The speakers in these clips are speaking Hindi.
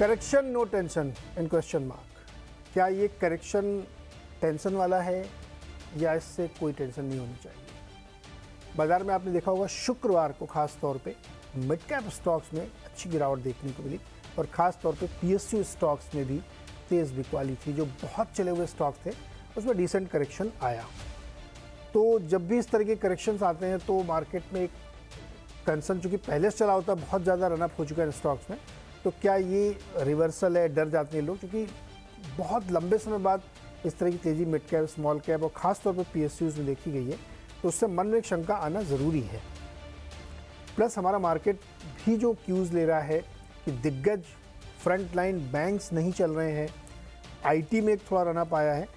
Correction no tension in question mark. क्या ये करेक्शन टेंशन वाला है या इससे कोई टेंशन नहीं होनी चाहिए? बाजार में आपने देखा होगा शुक्रवार को खास तौर पे मिड कैप स्टॉक्स में अच्छी गिरावट देखने को मिली और ख़ास तौर पे पीएसयू स्टॉक्स में भी तेज़ बिकवाली थी। जो बहुत चले हुए स्टॉक्स थे उसमें डिसेंट करेक्शन आया। तो जब भी इस तरह के करेक्शंस आते हैं तो मार्केट में एक कंसर्न, चूँकि पहले से चला होता है, बहुत ज़्यादा रनअप हो चुका है स्टॉक्स में, तो क्या ये रिवर्सल है? डर जाते हैं लोग, क्योंकि बहुत लंबे समय बाद इस तरह की तेज़ी मिड कैप, स्मॉल कैप और ख़ास तौर पर पीएसयूज़ में देखी गई है, तो उससे मन में एक शंका आना ज़रूरी है। प्लस हमारा मार्केट भी जो क्यूज़ ले रहा है कि दिग्गज फ्रंट लाइन बैंक्स नहीं चल रहे हैं, आईटी में एक थोड़ा रनअप आया है,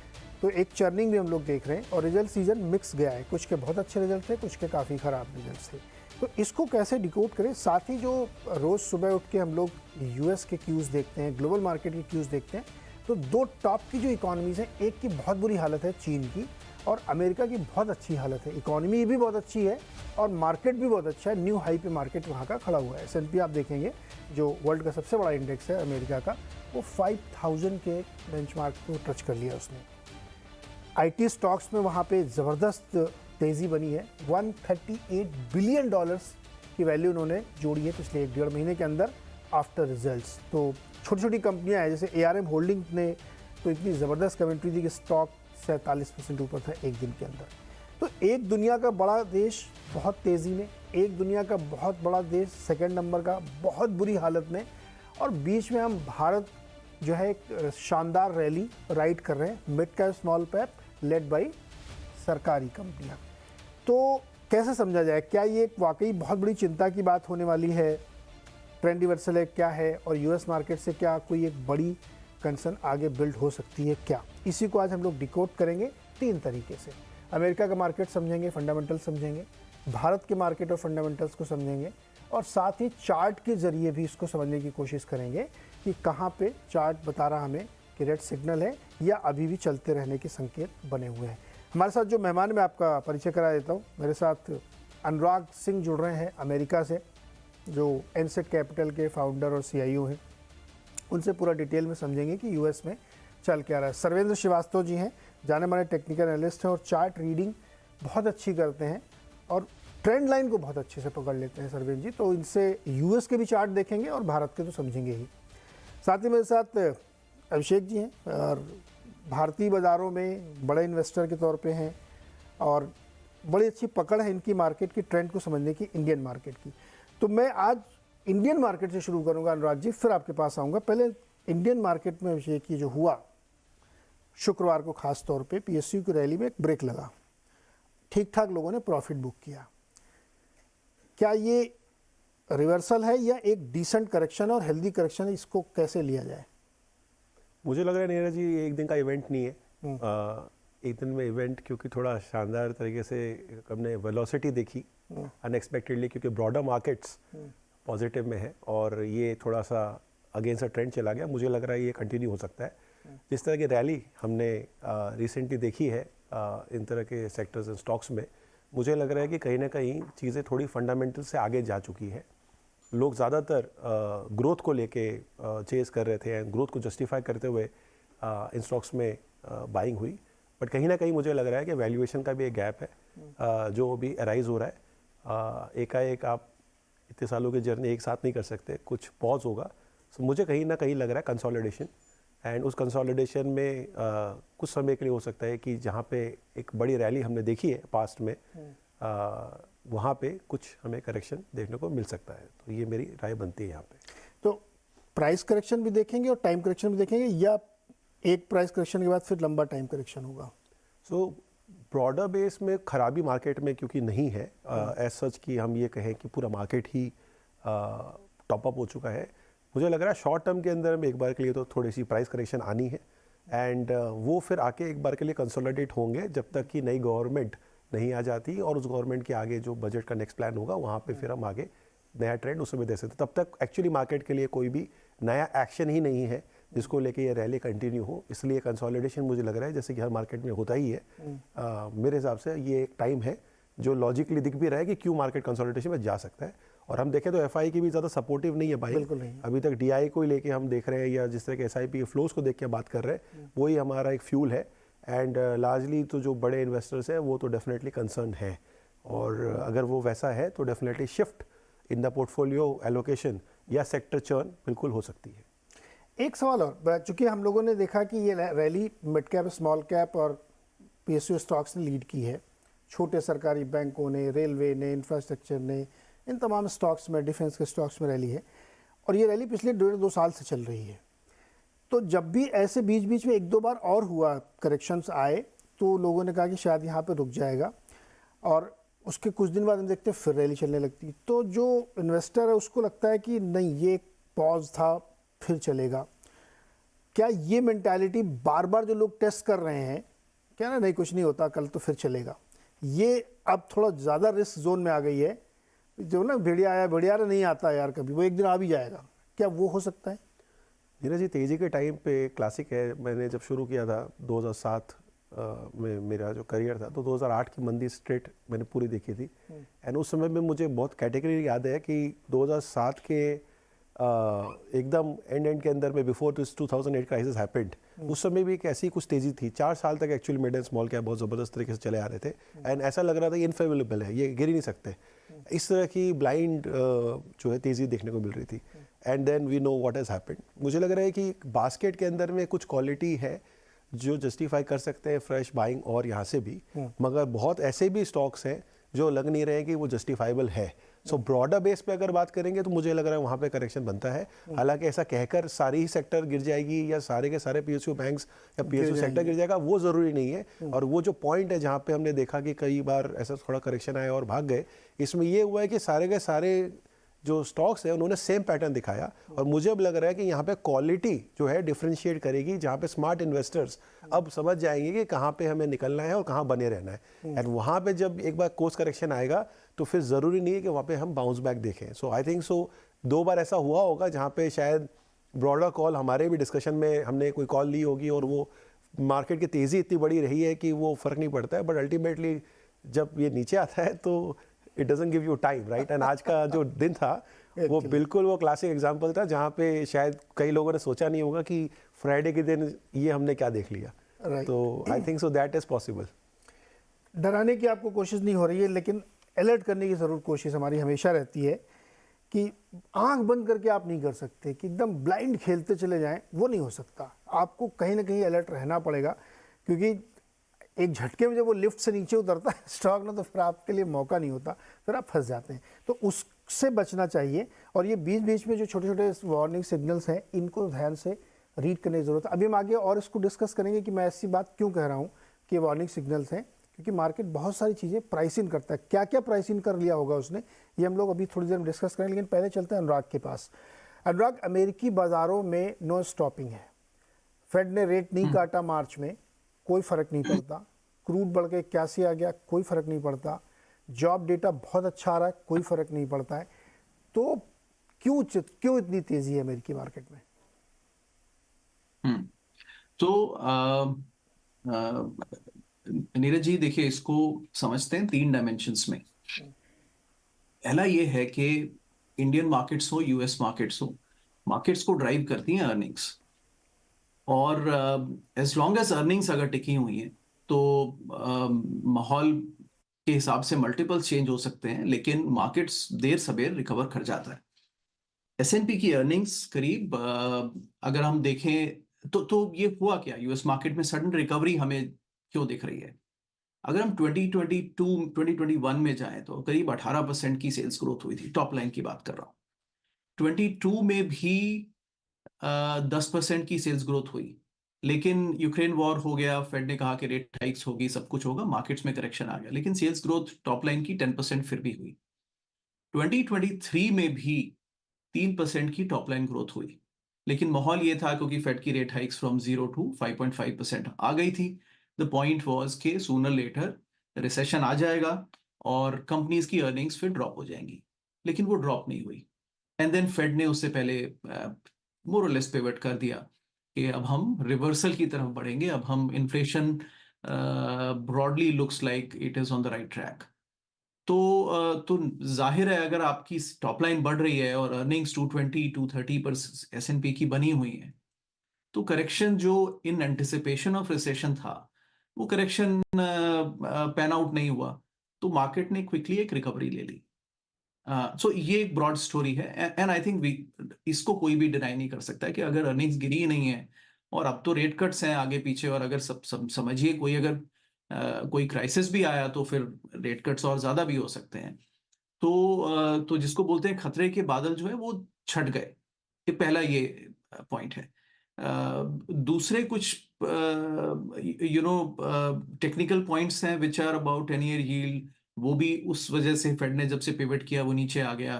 तो एक चर्निंग भी हम लोग देख रहे हैं और रिजल्ट सीजन मिक्स गया है। कुछ के बहुत अच्छे रिजल्ट थे, कुछ के काफ़ी ख़राब रिजल्ट थे। तो इसको कैसे डिकोड करें? साथ ही जो रोज़ सुबह उठ के हम लोग यूएस के क्यूज़ देखते हैं, ग्लोबल मार्केट के क्यूज़ देखते हैं, तो दो टॉप की जो इकॉनमीज़ हैं, एक की बहुत बुरी हालत है चीन की और अमेरिका की बहुत अच्छी हालत है। इकॉनमी भी बहुत अच्छी है और मार्केट भी बहुत अच्छा है। न्यू हाई पे मार्केट वहाँ का खड़ा हुआ है। S&P आप देखेंगे जो वर्ल्ड का सबसे बड़ा इंडेक्स है अमेरिका का, वो 5000 के बेंचमार्क को टच कर लिया उसने। आईटी स्टॉक्स में वहाँ पे ज़बरदस्त तेज़ी बनी है। $138 बिलियन की वैल्यू उन्होंने जोड़ी है पिछले 1-1.5 महीने के अंदर आफ्टर रिजल्ट्स। तो छोटी छोटी कंपनियां हैं, जैसे ARM होल्डिंग ने तो इतनी ज़बरदस्त कमेंट्री दी कि स्टॉक 47% ऊपर था एक दिन के अंदर। तो एक दुनिया का बड़ा देश बहुत तेज़ी में, एक दुनिया का बहुत बड़ा देश सेकंड नंबर का बहुत बुरी हालत में, और बीच में हम भारत जो है एक शानदार रैली राइड कर रहे हैं, mid cap small cap led by सरकारी कंपनियां। तो कैसे समझा जाए? क्या ये वाकई बहुत बड़ी चिंता की बात होने वाली है? ट्रेंड रिवर्सल है क्या है? और यूएस मार्केट से क्या कोई एक बड़ी कंसर्न आगे बिल्ड हो सकती है क्या? इसी को आज हम लोग डिकोड करेंगे 3 तरीके से। अमेरिका का मार्केट समझेंगे, फंडामेंटल समझेंगे, भारत के मार्केट और फंडामेंटल्स को समझेंगे, और साथ ही चार्ट के ज़रिए भी इसको समझने की कोशिश करेंगे कि कहाँ पे चार्ट बता रहा हमें कि रेड सिग्नल है या अभी भी चलते रहने के संकेत बने हुए हैं। हमारे साथ जो मेहमान, मैं आपका परिचय करा देता हूँ। मेरे साथ अनुराग सिंह जुड़ रहे हैं अमेरिका से, जो एनसेट कैपिटल के फाउंडर और CIO हैं। उनसे पूरा डिटेल में समझेंगे कि यूएस में चल क्या रहा है। सर्वेंद्र श्रीवास्तव जी हैं, जाने माने टेक्निकल एनालिस्ट हैं और चार्ट रीडिंग बहुत अच्छी करते हैं और ट्रेंड लाइन को बहुत अच्छे से पकड़ लेते हैं सर्वेंद्र जी। तो इनसे यूएस के भी चार्ट देखेंगे और भारत के तो समझेंगे ही। साथ ही मेरे साथ अभिषेक जी हैं और भारतीय बाज़ारों में बड़े इन्वेस्टर के तौर पे हैं और बड़ी अच्छी पकड़ है इनकी मार्केट की ट्रेंड को समझने की, इंडियन मार्केट की। तो मैं आज इंडियन मार्केट से शुरू करूंगा अनुराग जी, फिर आपके पास आऊँगा। पहले इंडियन मार्केट में अभिषेक की जो हुआ शुक्रवार को, खास तौर पे PSU की रैली में एक ब्रेक लगा, ठीक ठाक लोगों ने प्रॉफिट बुक किया। क्या ये रिवर्सल है या एक डिसेंट करेक्शन और हेल्दी करेक्शन है? इसको कैसे लिया जाए? मुझे लग रहा है नीरज जी एक दिन का इवेंट नहीं है। एक दिन में इवेंट, क्योंकि थोड़ा शानदार तरीके से हमने वेलोसिटी देखी अनएक्सपेक्टेडली, क्योंकि ब्रॉडर मार्केट्स पॉजिटिव में है और ये थोड़ा सा अगेंस्ट अ ट्रेंड चला गया। मुझे लग रहा है ये कंटिन्यू हो सकता है। जिस तरह की रैली हमने रिसेंटली देखी है इन तरह के सेक्टर्स एंड स्टॉक्स में, मुझे लग रहा है कि कहीं ना कहीं चीज़ें थोड़ी फंडामेंटल से आगे जा चुकी है। लोग ज़्यादातर ग्रोथ को लेके चेस कर रहे थे एंड ग्रोथ को जस्टिफाई करते हुए इन स्टॉक्स में बाइंग हुई, बट कहीं ना कहीं मुझे लग रहा है कि वैल्यूएशन का भी एक गैप है जो अभी अराइज हो रहा है। एकाएक आप इतने सालों की जर्नी एक साथ नहीं कर सकते, कुछ पॉज होगा। सो मुझे कहीं ना कहीं लग रहा है कंसोलिडेशन, एंड उस कंसोलिडेशन में कुछ समय के लिए हो सकता है कि जहाँ पे एक बड़ी रैली हमने देखी है पास्ट में, वहाँ पे कुछ हमें करेक्शन देखने को मिल सकता है। तो ये मेरी राय बनती है यहाँ पे। तो प्राइस करेक्शन भी देखेंगे और टाइम करेक्शन भी देखेंगे, या एक प्राइस करेक्शन के बाद फिर लंबा टाइम करेक्शन होगा? सो ब्रॉडर बेस में खराबी मार्केट में क्योंकि नहीं है एज सच कि हम ये कहें कि पूरा मार्केट ही टॉप अप हो चुका है, मुझे लग रहा है शॉर्ट टर्म के अंदर में एक बार के लिए तो थोड़ी सी प्राइस करेक्शन आनी है एंड वो फिर आके एक बार के लिए कंसोलिडेट होंगे जब तक कि नई गवर्नमेंट नहीं आ जाती और उस गवर्नमेंट के आगे जो बजट का नेक्स्ट प्लान होगा वहाँ पे फिर हम आगे नया ट्रेंड उसमें दे सकते। तब तक एक्चुअली मार्केट के लिए कोई भी नया एक्शन ही नहीं है जिसको लेके ये रैली कंटिन्यू हो, इसलिए कंसोलिडेशन मुझे लग रहा है जैसे कि हर मार्केट में होता ही है। मेरे हिसाब से ये एक टाइम है जो लॉजिकली दिख भी रहा है कि क्यों मार्केट कंसोलिडेशन में जा सकता है और हम देखें तो एफआई की भी ज़्यादा सपोर्टिव नहीं है भाई, बिल्कुल नहीं। अभी तक डीआई को ही लेके हम देख रहे हैं या जिस तरह के एसआईपी के फ्लोज को देख के बात कर रहे हैं, वही हमारा एक फ्यूल है। एंड लार्जली तो जो बड़े इन्वेस्टर्स हैं वो तो डेफिनेटली कंसर्न है, और अगर वो वैसा है तो definitely shift in the portfolio allocation या सेक्टर चर्न बिल्कुल हो सकती है। एक सवाल और, चूंकि हम लोगों ने देखा कि ये rally mid cap, small cap और पीएसयू स्टॉक्स ने लीड की है, छोटे सरकारी बैंकों ने, रेलवे ने, इंफ्रास्ट्रक्चर ने, इन तमाम स्टॉक्स में, डिफेंस के स्टॉक्स में रैली है, और ये रैली पिछले 1.5-2 साल से चल रही है। तो जब भी ऐसे बीच बीच में 1-2 बार और हुआ, करेक्शंस आए, तो लोगों ने कहा कि शायद यहाँ पे रुक जाएगा, और उसके कुछ दिन बाद हम देखते हैं फिर रैली चलने लगती। तो जो इन्वेस्टर है उसको लगता है कि नहीं, ये पॉज था, फिर चलेगा। क्या ये मेंटालिटी बार बार जो लोग टेस्ट कर रहे हैं, क्या ना नहीं कुछ नहीं होता, कल तो फिर चलेगा, ये अब थोड़ा ज़्यादा रिस्क जोन में आ गई है? जो ना भेड़िया आया, भेड़िया नहीं आता यार कभी, वो एक दिन आ भी जाएगा, क्या वो हो सकता है? नीरज जी, तेज़ी के टाइम पे क्लासिक है, मैंने जब शुरू किया था 2007 में मेरा जो करियर था, तो 2008 की मंदी स्ट्रेट मैंने पूरी देखी थी। एंड उस समय में मुझे बहुत कैटेगरी याद है कि 2007 के एकदम एंड के अंदर में, बिफोर दिस 2008 क्राइसिस हैपेंड, उस समय भी एक ऐसी कुछ तेज़ी थी। 4 साल तक actually mid and small cap बहुत ज़बरदस्त तरीके से चले आ रहे थे, एंड ऐसा लग रहा था ये इनफेवरेबल है, ये गिर ही नहीं सकते। इस तरह की ब्लाइंड जो है तेज़ी देखने को मिल रही थी। And then we know what has happened. मुझे लग रहा है कि बास्केट के अंदर में कुछ क्वालिटी है जो जस्टिफाई कर सकते हैं फ्रेश बाइंग, और यहाँ से भी, मगर बहुत ऐसे भी स्टॉक्स हैं जो लग नहीं रहे हैं कि वो जस्टिफाइबल है। सो ब्रॉडर बेस पे अगर बात करेंगे तो मुझे लग रहा है वहाँ पे करेक्शन बनता है। हालांकि ऐसा कहकर सारी ही सेक्टर गिर जाएगी या सारे के सारे पीएसयू बैंक्स या पीएसयू सेक्टर गिर जाएगा, वो ज़रूरी नहीं है। और वो जो पॉइंट है जहाँ पे हमने देखा कि कई बार ऐसा थोड़ा करेक्शन आया और भाग गए, इसमें ये हुआ है कि सारे के सारे जो स्टॉक्स है उन्होंने सेम पैटर्न दिखाया, और मुझे अब लग रहा है कि यहाँ पे क्वालिटी जो है डिफरेंशिएट करेगी, जहाँ पे स्मार्ट इन्वेस्टर्स अब समझ जाएंगे कि कहाँ पे हमें निकलना है और कहाँ बने रहना है। एंड वहाँ पे जब एक बार कोर्स करेक्शन आएगा तो फिर ज़रूरी नहीं है कि वहाँ पे हम बाउंस बैक देखें। सो आई थिंक सो 2 बार ऐसा हुआ होगा जहाँ पे शायद ब्रॉडर कॉल, हमारे भी डिस्कशन में हमने कोई कॉल ली होगी और वो मार्केट की तेज़ी इतनी बड़ी रही है कि वो फ़र्क नहीं पड़ता है, बट अल्टीमेटली जब ये नीचे आता है तो it doesn't give you time, right. And आज का जो दिन था वो बिल्कुल वो क्लासिक एग्जांपल था जहाँ पे शायद कई लोगों ने सोचा नहीं होगा कि फ्राइडे के दिन ये हमने क्या देख लिया। तो I think so that is possible. डराने की आपको कोशिश नहीं हो रही है, लेकिन अलर्ट करने की ज़रूर कोशिश हमारी हमेशा रहती है कि आंख बंद करके आप नहीं कर सकते कि एकदम ब्लाइंड खेलते चले जाएं, वो नहीं हो सकता। आपको कहीं ना कहीं अलर्ट रहना पड़ेगा, क्योंकि एक झटके में जब वो लिफ्ट से नीचे उतरता है स्टॉक ना, तो फिर आपके लिए मौका नहीं होता, फिर आप फंस जाते हैं। तो उससे बचना चाहिए, और ये बीच बीच में जो छोटे छोटे वार्निंग सिग्नल्स हैं, इनको ध्यान से रीड करने की ज़रूरत है। अभी हम आगे और इसको डिस्कस करेंगे कि मैं ऐसी बात क्यों कह रहा हूँ कि वार्निंग सिग्नल्स हैं, क्योंकि मार्केट बहुत सारी चीज़ें प्राइस इन करता है। क्या क्या प्राइस इन कर लिया होगा उसने, ये हम लोग अभी थोड़ी देर में डिस्कस करेंगे। लेकिन पहले चलते हैं अनुराग के पास। अनुराग, अमेरिकी बाज़ारों में नो स्टॉपिंग है। फेड ने रेट नहीं काटा मार्च में, कोई फ़र्क नहीं पड़ता। क्रूड बढ़ के 81 आ गया, कोई फ़र्क नहीं पड़ता। जॉब डेटा बहुत अच्छा आ रहा है, कोई फ़र्क नहीं पड़ता है। तो क्यों इतनी तेज़ी है अमेरिकी मार्केट में? तो नीरज जी, देखिए, इसको समझते हैं 3 डायमेंशंस में। पहला ये है कि इंडियन मार्केट्स हो, यूएस मार्केट्स हो, मार्केट्स को ड्राइव करती हैं अर्निंग्स। और एज लॉन्ग एज अर्निंग्स अगर टिकी हुई हैं तो माहौल के हिसाब से मल्टीपल्स चेंज हो सकते हैं, लेकिन मार्केट्स देर सबेर रिकवर कर जाता है। S&P की अर्निंग्स करीब अगर हम देखें तो ये हुआ क्या, यूएस मार्केट में सडन रिकवरी हमें क्यों दिख रही है? अगर हम 2021 में जाएं तो करीब 18% की सेल्स ग्रोथ हुई थी, टॉप लाइन की बात कर रहा हूं। 22 में भी 10% की सेल्स ग्रोथ हुई, लेकिन यूक्रेन वॉर हो गया, फेड ने कहा कि रेट हाइक्स होगी, सब कुछ होगा, मार्केट्स में करेक्शन आ गया, लेकिन सेल्स ग्रोथ टॉप लाइन की 10% फिर भी हुई। 2023 में भी 3% की टॉप लाइन ग्रोथ हुई, लेकिन माहौल ये था क्योंकि फेड की रेट हाइक्स फ्रॉम 0 to 5.5% आ गई थी। द पॉइंट वाज के सूनर लेटर रिसेशन आ जाएगा और कंपनीज की अर्निंग्स फिर ड्रॉप हो जाएंगी, लेकिन वो ड्रॉप नहीं हुई। एंड देन फेड ने उससे पहले मोर और लेस पिवट कर दिया कि अब हम रिवर्सल की तरफ बढ़ेंगे, अब हम inflation broadly looks like it is on the right track. तो जाहिर है अगर आपकी टॉप लाइन बढ़ रही है और अर्निंग्स 220 230 पर एसएनपी की बनी हुई है, तो करेक्शन जो इन एंटिसिपेशन ऑफ रिसेशन था, वो करेक्शन पैन आउट नहीं हुआ, तो मार्केट ने क्विकली एक रिकवरी ले ली। सो ये एक ब्रॉड स्टोरी है, एंड आई थिंक इसको कोई भी डिनाई नहीं कर सकता है कि अगर अर्निंग्स गिरी ही नहीं है और अब तो रेट कट्स हैं आगे पीछे, और अगर सब समझिए कोई अगर कोई क्राइसिस भी आया तो फिर रेट कट्स और ज्यादा भी हो सकते हैं। तो जिसको बोलते हैं खतरे के बादल जो है वो छट गए, ये पहला ये पॉइंट है। दूसरे कुछ टेक्निकल पॉइंट्स हैं which are about 10-year yield, वो भी उस वजह से फेड ने जब से पिवट किया वो नीचे आ गया।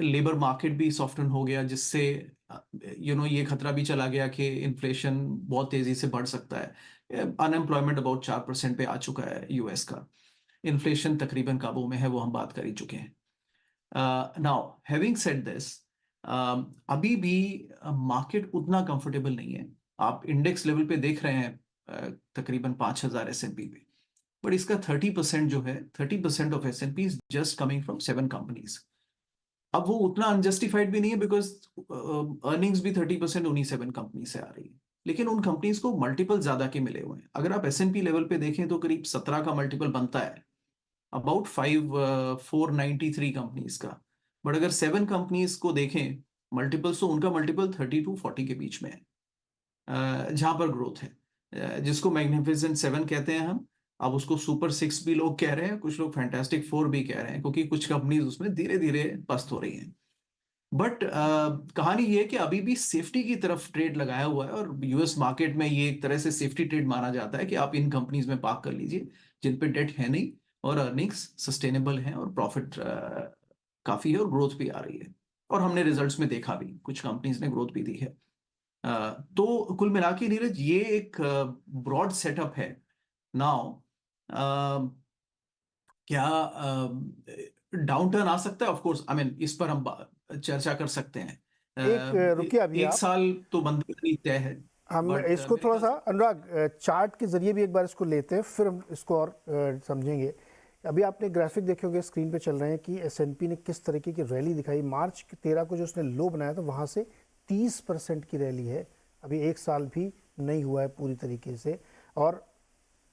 लेबर मार्केट भी सॉफ्टन हो गया, जिससे ये खतरा भी चला गया कि इन्फ्लेशन बहुत तेजी से बढ़ सकता है। अनएम्प्लॉयमेंट अबाउट 4% पे आ चुका है यूएस का, इन्फ्लेशन तकरीबन काबू में है, वो हम बात कर ही चुके हैं। नाउ हैविंग सेड दिस, अभी भी मार्केट उतना कंफर्टेबल नहीं है। आप इंडेक्स लेवल पे देख रहे हैं तकरीबन 5000 एसएनपी पे, बट इसका 30% जो है, 30% of S&P is just coming from 7 companies. अब वो उतना अनजस्टिफाइड भी नहीं है बिकॉज अर्निंग्स भी 30% उन्हीं 7 कंपनी से आ रही है, लेकिन उन कंपनीज को मल्टीपल ज्यादा के मिले हुए हैं। अगर आप एसएनपी लेवल पे देखें तो करीब 17 का मल्टीपल बनता है, अबाउट 493 कंपनीज का। बट अगर 7 कंपनीज को देखें मल्टीपल्स, तो उनका मल्टीपल 30 to 40 के बीच में है, जहां पर ग्रोथ है, जिसको मैग्निफिसेंट 7 कहते हैं हम। अब उसको सुपर 6 भी लोग कह रहे हैं, कुछ लोग फैंटास्टिक 4 भी कह रहे हैं, क्योंकि कुछ कंपनीज उसमें धीरे धीरे पस्त हो रही हैं। बट कहानी ये है कि अभी भी सेफ्टी की तरफ ट्रेड लगाया हुआ है, और यूएस मार्केट में ये एक तरह से सेफ्टी ट्रेड माना जाता है कि आप इन कंपनीज में पार्क कर लीजिए जिन पे डेट है नहीं, और अर्निंग्स सस्टेनेबल है, और प्रॉफिट काफी है, और ग्रोथ भी आ रही है। और हमने रिजल्ट्स में देखा भी, कुछ कंपनीज ने ग्रोथ भी दी है। तो कुल मिला के नीरज, ये एक ब्रॉड सेटअप है। नाउ क्या डाउन टर्न आ सकता है? ऑफ कोर्स, आई मीन इस पर हम चर्चा कर सकते हैं। रुकिए अभी एक आप, साल तो बंदी करनी तय है, हम बट इसको थोड़ा सा अनुराग चार्ट के जरिए भी एक बार इसको लेते हैं, फिर हम इसको और समझेंगे। अभी आपने ग्राफिक देखे होंगे, स्क्रीन पे चल रहे हैं कि एसएनपी ने किस तरीके की रैली दिखाई। मार्च 13 को जो उसने लो बनाया था, वहाँ से 30% की रैली है। अभी एक साल भी नहीं हुआ है पूरी तरीके से, और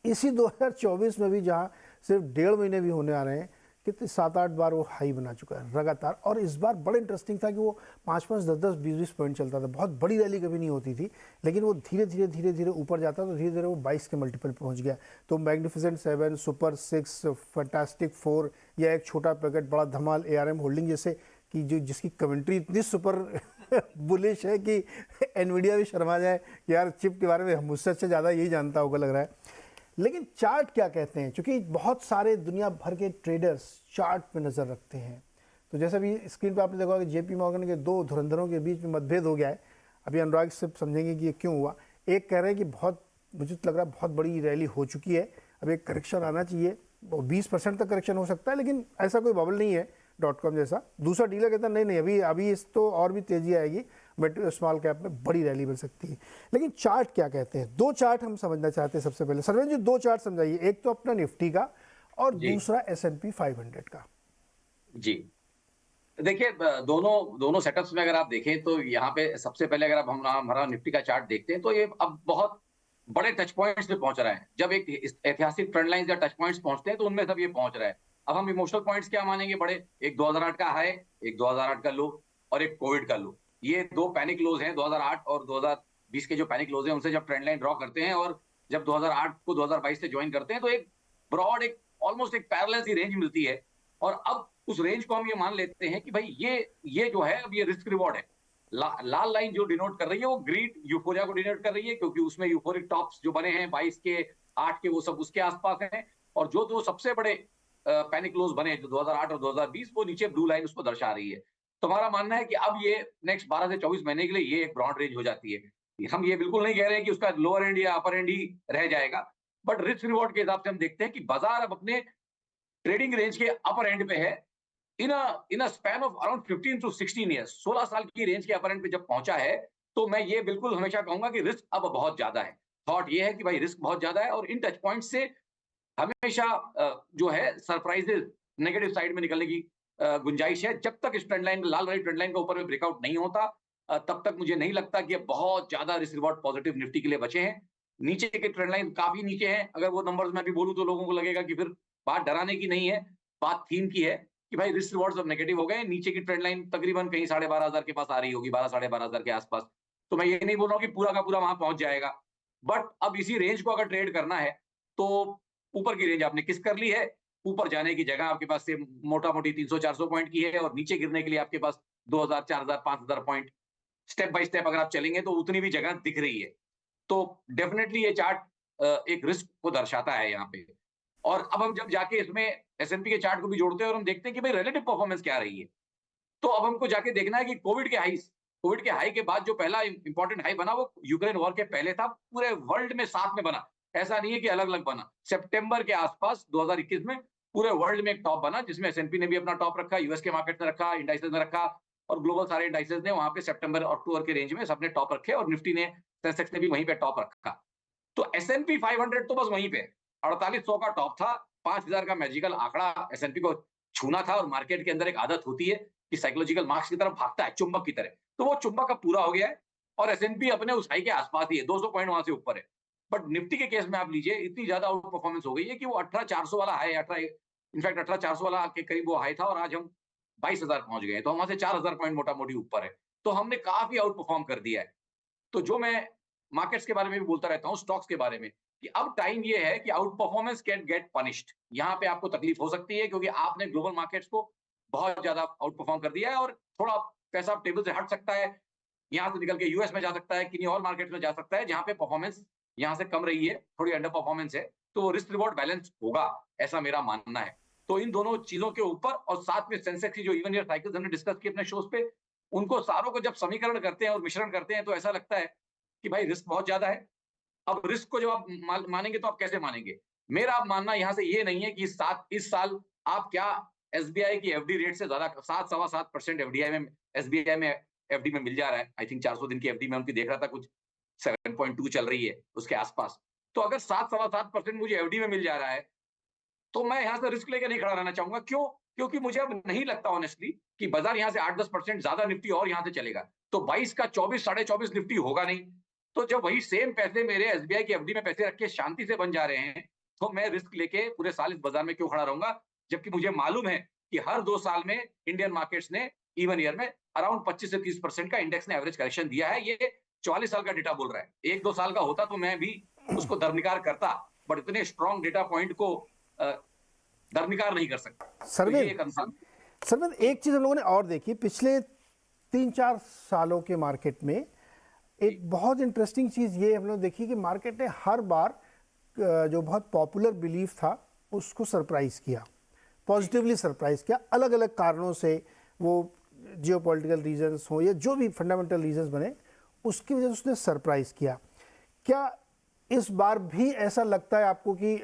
इसी 2024 में भी जहाँ सिर्फ 1.5 महीने भी होने आ रहे हैं, कितने 7-8 बार वो हाई बना चुका है लगातार। और इस बार बड़ा इंटरेस्टिंग था कि वो 5-5, 10-10, 20-20 पॉइंट चलता था, बहुत बड़ी रैली कभी नहीं होती थी, लेकिन वो धीरे धीरे ऊपर जाता, तो धीरे धीरे वो 22 के मल्टीपल पहुंच गया। तो मैग्निफिसेंट 7, सुपर 6, फैंटास्टिक 4, या एक छोटा पैकेट बड़ा धमाल एआरएम होल्डिंग जैसे, कि जो जिसकी कमेंट्री इतनी सुपर बुलिश है कि एनवीडिया भी शर्मा जाए कि यार चिप के बारे में मुझसे अच्छा ज़्यादा यही जानता होगा लग रहा है। लेकिन चार्ट क्या कहते हैं, क्योंकि बहुत सारे दुनिया भर के ट्रेडर्स चार्ट पे नज़र रखते हैं। तो जैसे भी स्क्रीन पे आपने देखा कि जेपी मॉर्गन के 2 धुरंधरों के बीच में मतभेद हो गया है। अभी अनुराग से समझेंगे कि ये क्यों हुआ। एक कह रहे हैं कि बहुत, मुझे तो लग रहा है बहुत बड़ी रैली हो चुकी है, अब एक करेक्शन आना चाहिए, 20% तक करेक्शन हो सकता है, लेकिन ऐसा कोई बबल नहीं है .com जैसा। दूसरा डीलर कहता है नहीं अभी इस तो और भी तेज़ी आएगी, बट स्मॉल कैप में बड़ी रैली बन सकती है। लेकिन चार्ट क्या कहते हैं, 2 चार्ट हम समझना चाहते हैं सबसे पहले। सरवेंद्र जी 2 चार्ट समझाइए, एक तो अपना निफ्टी का और दूसरा S&P 500 का। जी देखिए, दोनों सेटअप्स में अगर आप देखें तो यहाँ पे सबसे पहले अगर आप हमारा निफ्टी का चार्ट देखते हैं तो ये अब बहुत बड़े टच पॉइंट्स पे पहुंच रहा है। जब एक ऐतिहासिक ट्रेंड लाइन या टच पॉइंट्स पहुंचते हैं तो उनमें सब ये पहुंच रहा है। अब हम इमोशनल पॉइंट्स क्या मानेंगे बड़े, एक 2008 का हाई, एक 2008 का लो, और एक कोविड का लो। ये 2 पैनिक लोज हैं। 2008 और 2020 के जो पैनिक लोज हैं उनसे जब ट्रेंड लाइन ड्रॉ करते हैं और जब 2008 को 2022 से ज्वाइन करते हैं तो एक ब्रॉड, एक ऑलमोस्ट एक पैरेलल सी रेंज मिलती है। और अब उस रेंज को हम ये मान लेते हैं कि भाई ये जो है अब ये रिस्क रिवॉर्ड है। लाल लाइन जो डिनोट कर रही है वो ग्रीड यूफोरिया को डिनोट कर रही है, क्योंकि उसमें यूफोरिक टॉप्स जो बने हैं 22 के 8 के वो सब उसके आसपास हैं। और जो 2 सबसे बड़े पैनिक लोज बने जो 2008 और 2020, वो नीचे ब्लू लाइन उसको दर्शा रही है। तो हमारा मानना है कि अब ये नेक्स्ट 12 से 24 महीने के लिए ये एक ब्रॉड रेंज हो जाती है। हम ये बिल्कुल नहीं कह रहे हैं कि उसका लोअर एंड या अपर एंड ही रह जाएगा, बट रिस्क रिवॉर्ड के हिसाब से हम देखते हैं कि बाजार अब अपने ट्रेडिंग रेंज के अपर एंड पे है। In a span of around 15 to 16 years, 16 साल की रेंज के अपर एंड पे जब पहुंचा है, तो मैं ये बिल्कुल हमेशा कहूंगा कि रिस्क अब बहुत ज्यादा है। थॉट ये है कि भाई रिस्क बहुत ज्यादा है, और इन टच पॉइंट से हमेशा जो है सरप्राइजेस नेगेटिव साइड में निकलने की गुंजाइश है। जब तक इस ट्रेंड लाइन, लाल वाली ट्रेंड लाइन के ऊपर में ब्रेकआउट नहीं होता, तब तक मुझे नहीं लगता कि ये बहुत ज्यादा रिस्क रिवॉर्ड पॉजिटिव निफ्टी के लिए बचे हैं। नीचे के ट्रेंड लाइन काफी नीचे हैं। अगर वो नंबर्स मैं भी बोलूं तो लोगों को लगेगा कि फिर बात डराने की नहीं है, बात थीम की है कि भाई रिस्क रिवॉर्ड्स अब नेगेटिव हो गए। नीचे की ट्रेंड लाइन तकरीबन कहीं 12,500 के पास आ रही होगी, 12,000-12,500 के आसपास। तो मैं ये नहीं बोल रहा हूँ कि पूरा का पूरा वहां पहुंच जाएगा, बट अब इसी रेंज को अगर ट्रेड करना है तो ऊपर की रेंज आपने किस कर ली है, ऊपर जाने की जगह आपके पास से मोटा मोटी 300-400 पॉइंट की है, और नीचे गिरने के लिए आपके पास 2,000, 4,000, 5,000 पॉइंट स्टेप बाय स्टेप अगर आप चलेंगे तो उतनी भी जगह दिख रही है। तो डेफिनेटली ये चार्ट एक रिस्क को दर्शाता है यहाँ पे। और अब हम जब जाके इसमें S&P के चार्ट को भी जोड़ते हैं और हम देखते हैं कि भाई रिलेटिव परफॉर्मेंस क्या रही है, तो अब हमको जाके देखना है कि कोविड के हाई के बाद जो पहला इंपॉर्टेंट हाई बना वो यूक्रेन वॉर के पहले था, पूरे वर्ल्ड में साथ में बना, ऐसा नहीं है कि अलग अलग बना। सितंबर के आसपास 2021 में पूरे वर्ल्ड में एक टॉप बना, जिसमें S&P ने भी अपना टॉप रखा, यूएस के मार्केट ने रखा, इंडाइसेस ने रखा, और ग्लोबल सारे इंडाइसेस ने वहां पे सितंबर अक्टूबर के रेंज में सबने टॉप रखे, और निफ्टी ने, सेंसेक्स ने भी वहीं पे टॉप रखा। तो S&P 500 तो बस वहीं पे 4800 का टॉप था, 5000 का मैजिकल आंकड़ा S&P को छूना था, और मार्केट के अंदर एक आदत होती है कि साइकोलॉजिकल मार्क्स की तरफ भागता है चुंबक की तरह, तो वो चुंबक अब पूरा हो गया है और S&P अपने उस हाई के आसपास ही है, 200 पॉइंट वहां से ऊपर है। बट निफ्टी के केस में आप लीजिए, इतनी ज्यादा आउट परफॉर्मेंस हो गई है कि वो 18,400 वाला हाई, इनफैक्ट 18,400 वाला के करीब वो हाई था, और आज हम 22,000 पहुंच गए, तो हम वहां से 4,000 पॉइंट मोटा मोटी ऊपर है। तो हमने काफी आउट परफॉर्म कर दिया है। तो जो मैं मार्केट्स के बारे में भी बोलता रहता हूँ, स्टॉक्स के बारे में, कि अब टाइम ये है कि out performance can get punished. यहाँ पे आपको तकलीफ हो सकती है क्योंकि आपने ग्लोबल मार्केट्स को बहुत ज्यादा आउट परफॉर्म कर दिया है, और थोड़ा पैसा टेबल से हट सकता है, यहाँ से निकल के यूएस में जा सकता है, किन्हीं और मार्केट में जा सकता है जहाँ पे परफॉर्मेंस यहाँ से कम रही है, थोड़ी अंडर परफॉर्मेंस है, तो वो रिस्क रिवॉर्ड बैलेंस होगा, ऐसा मेरा मानना है। तो इन दोनों चीजों के ऊपर, और साथ में सेंसेक्स की जो इवन ईयर साइकिल्स हमने डिस्कस की अपने शोज पे, उनको सारों को जब समीकरण करते हैं और मिश्रण करते हैं तो ऐसा लगता है कि भाई रिस्क बहुत ज्यादा है। अब रिस्क को जब आप मानेंगे तो आप कैसे मानेंगे? मेरा अब मानना यहाँ से ये नहीं है कि इस साल आप क्या एसबीआई की एफडी रेट से ज्यादा 7-7.25% एफडीआई में, एसबीआई में एफडी में मिल जा रहा है। आई थिंक 400 दिन की एफडी में उनकी देख रहा था कुछ 7.2 चल रही है उसके आसपास। तो अगर 7-7.25% मुझे एफडी में मिल जा रहा है तो मैं यहाँ से रिस्क लेकर नहीं खड़ा रहना चाहूंगा। क्यों? क्योंकि मुझे अब नहीं लगता ऑनेस्टली कि बाजार यहाँ से 8-10% ज्यादा निफ्टी और यहाँ से चलेगा। तो 22 का 24, 24.5 निफ्टी होगा नहीं। तो जब वही सेम पैसे मेरे एसबीआई की एफडी में पैसे रख के शांति से बन जा रहे हैं, तो मैं रिस्क लेके पूरे साल इस बाजार में क्यों खड़ा रहूंगा? जबकि मुझे मालूम है कि हर 2 साल में इंडियन मार्केट्स ने इवन ईयर में अराउंड 25 से 30% का इंडेक्स ने एवरेज करेक्शन दिया है। ये 44 साल का डेटा बोल रहा है। 1-2 साल का होता तो मैं भी उसको दरनिकार करता, बट इतने स्ट्रॉन्ग डेटा पॉइंट को दरनिकार नहीं कर सकता। सरविंद, एक चीज हम लोगों ने और देखी पिछले 3-4 सालों के मार्केट में, एक बहुत इंटरेस्टिंग चीज ये हम लोग देखी कि मार्केट ने हर बार जो बहुत पॉपुलर बिलीफ था उसको सरप्राइज किया, पॉजिटिवली सरप्राइज किया, अलग अलग कारणों से, वो जियोपॉलिटिकल रीजंस हो या जो भी फंडामेंटल रीजंस बने, उसकी वजह से उसने सरप्राइज किया। क्या इस बार भी ऐसा लगता है आपको कि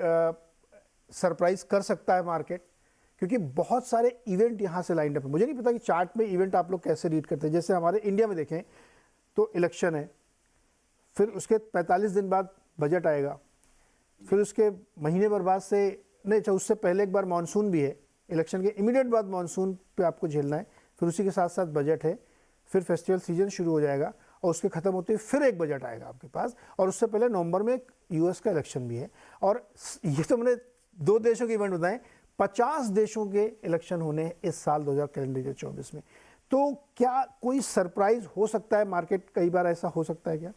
सरप्राइज कर सकता है मार्केट? क्योंकि बहुत सारे इवेंट यहाँ से लाइंड अप है। मुझे नहीं पता कि चार्ट में इवेंट आप लोग कैसे रीड करते हैं। जैसे हमारे इंडिया में देखें तो इलेक्शन है, फिर उसके 45 दिन बाद बजट आएगा, फिर उसके महीने भर बाद से नहीं, अच्छा उससे पहले एक बार मानसून भी है, इलेक्शन के इमीडिएट बाद मानसून पे आपको झेलना है, फिर उसी के साथ साथ बजट है, फिर फेस्टिवल सीजन शुरू हो जाएगा, और उसके ख़त्म होते ही फिर एक बजट आएगा आपके पास, और उससे पहले नवंबर में एक यूएस का इलेक्शन भी है। और ये तो मैंने 2 देशों के इवेंट बताएं, 50 देशों के इलेक्शन होने हैं इस साल 2024 में। तो क्या कोई सरप्राइज हो सकता है मार्केट? कई बार ऐसा हो सकता है क्या?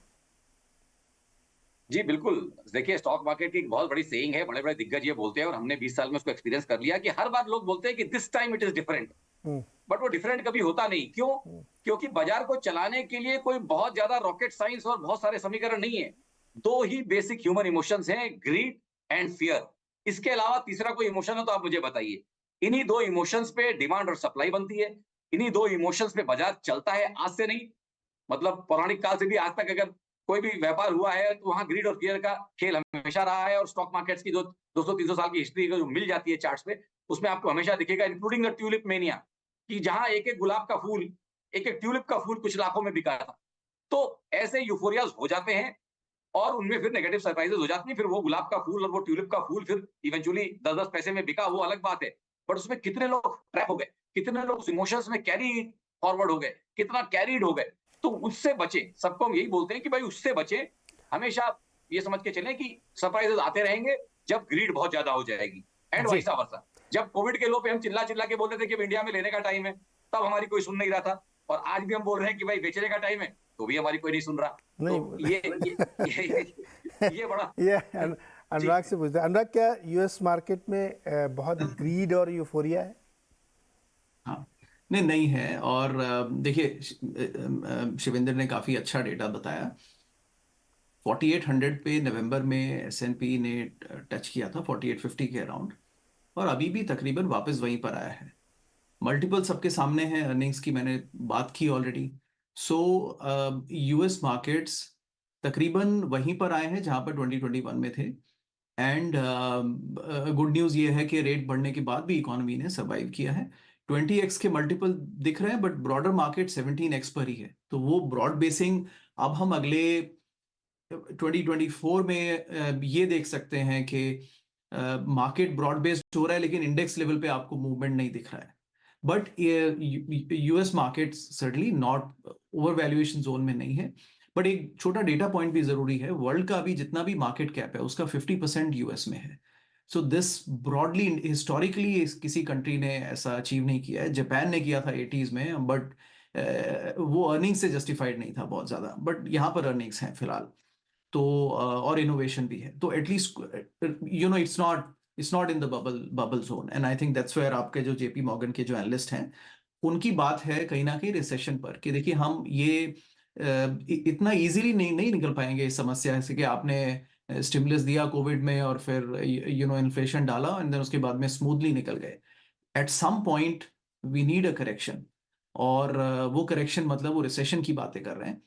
जी बिल्कुल। देखिए, स्टॉक मार्केट की एक बहुत बड़ी सेइंग है, बड़े बड़े दिग्गज ये बोलते हैं, और हमने 20 साल में उसको एक्सपीरियंस कर लिया कि हर बार लोग बोलते हैं कि this time it is different, but वो डिफरेंट कभी होता नहीं। क्यों? क्योंकि बाजार को चलाने के लिए कोई बहुत ज्यादा रॉकेट साइंस और बहुत सारे समीकरण नहीं है। 2 ही बेसिक ह्यूमन इमोशंस हैं, ग्रीड एंड फियर। इसके अलावा तीसरा कोई इमोशन हो तो आप मुझे बताइए। इन्हीं 2 इमोशंस पे डिमांड और सप्लाई बनती है, इन्हीं 2 इमोशंस पे बाजार चलता है। आज से नहीं, मतलब पौराणिक काल से भी आज तक अगर कोई भी व्यापार हुआ है तो वहां ग्रीड और फियर का खेल हमेशा रहा है। और स्टॉक मार्केट्स की जो 200-300 साल की हिस्ट्री जो मिल जाती है चार्ट्स पे, उसमें आपको हमेशा दिखेगा, इंक्लूडिंग द ट्यूलिप मेनिया, कि जहां एक एक गुलाब का फूल, एक एक ट्यूलिप का फूल कुछ लाखों में बिका था। तो ऐसे यूफोरियाज हो जाते हैं, और उनमें फिर नेगेटिव सरप्राइजेस हो जाती हैं। फिर वो गुलाब का फूल और वो ट्यूलिप का फूल फिर इवेंचुअली 10-10 पैसे में बिका, वो अलग बात है। बट उसमें कितने लोग ट्रैप हो गए, कितने लोग उस इमोशंस में कैरी फॉरवर्ड हो गए, कितना कैरीड हो गए। तो उससे बचें। सबको हम यही बोलते हैं कि भाई उससे बचें। हमेशा ये समझ के चलें कि सरप्राइजेस आते रहेंगे जब ग्रीड बहुत ज्यादा हो जाएगी, एंड जी। वाइसा वर्सा। जब कोविड के लो पे हम चिल्ला चिल्ला के बोल रहे थे कि अब इंडिया में लेने का टाइम है, तब हमारी कोई सुन नहीं रहा था। और आज भी हम बोल रहे हैं कि भाई बेचने का टाइम है, तो भी हमारी कोई नहीं सुन रहा। नहीं, तो ये बड़ा ये अनुराग से पूछते हैं, अनुराग क्या यूएस मार्केट में बहुत ग्रीड और यूफोरिया है? हाँ, नहीं है। और देखिए, शिवेंद्र ने काफी अच्छा डेटा बताया। 4800 पे नवंबर में एसएनपी ने टच किया था, 4850 के अराउंड, और अभी भी तकरीबन वापस वहीं पर आया है। मल्टीपल सबके सामने है, अर्निंग्स की मैंने बात की ऑलरेडी। सो यूएस मार्केट्स तकरीबन वहीं पर आए हैं जहां पर 2021 में थे। एंड गुड न्यूज़ ये है कि रेट बढ़ने के बाद भी इकोनॉमी ने सर्वाइव किया है। 20x के मल्टीपल दिख रहे हैं, बट ब्रॉडर मार्केट 17x पर ही है। तो वो ब्रॉड बेसिंग अब हम अगले 2024 में ये देख सकते हैं कि मार्केट ब्रॉड बेस्ड हो रहा है, लेकिन इंडेक्स लेवल पे आपको मूवमेंट नहीं दिख रहा है। But US market certainly not over valuation zone में नहीं है। बट एक छोटा डेटा पॉइंट भी जरूरी है, वर्ल्ड का अभी जितना भी मार्केट कैप है उसका 50% यूएस में है। सो दिस ब्रॉडली हिस्टोरिकली किसी कंट्री ने ऐसा अचीव नहीं किया है। जापान ने किया था 80s में, बट वो अर्निंग्स से जस्टिफाइड नहीं था बहुत ज्यादा। बट यहाँ पर अर्निंग्स हैं फिलहाल। तो और इनोवेशन भी है। तो at least it's not in the bubble zone. And I think that's where आपके जो जेपी मॉर्गन के जो एनालिस्ट हैं उनकी बात है कहीं ना कहीं रिसेशन पर, कि देखिए हम ये इतना इजीली नहीं निकल पाएंगे इस समस्या से कि आपने स्टिमुलस दिया कोविड में और फिर इन्फ्लेशन डाला एंड देन उसके बाद में स्मूथली निकल गए। At some point we need a correction. और वो करेक्शन मतलब वो रिसेशन की बातें कर रहे हैं।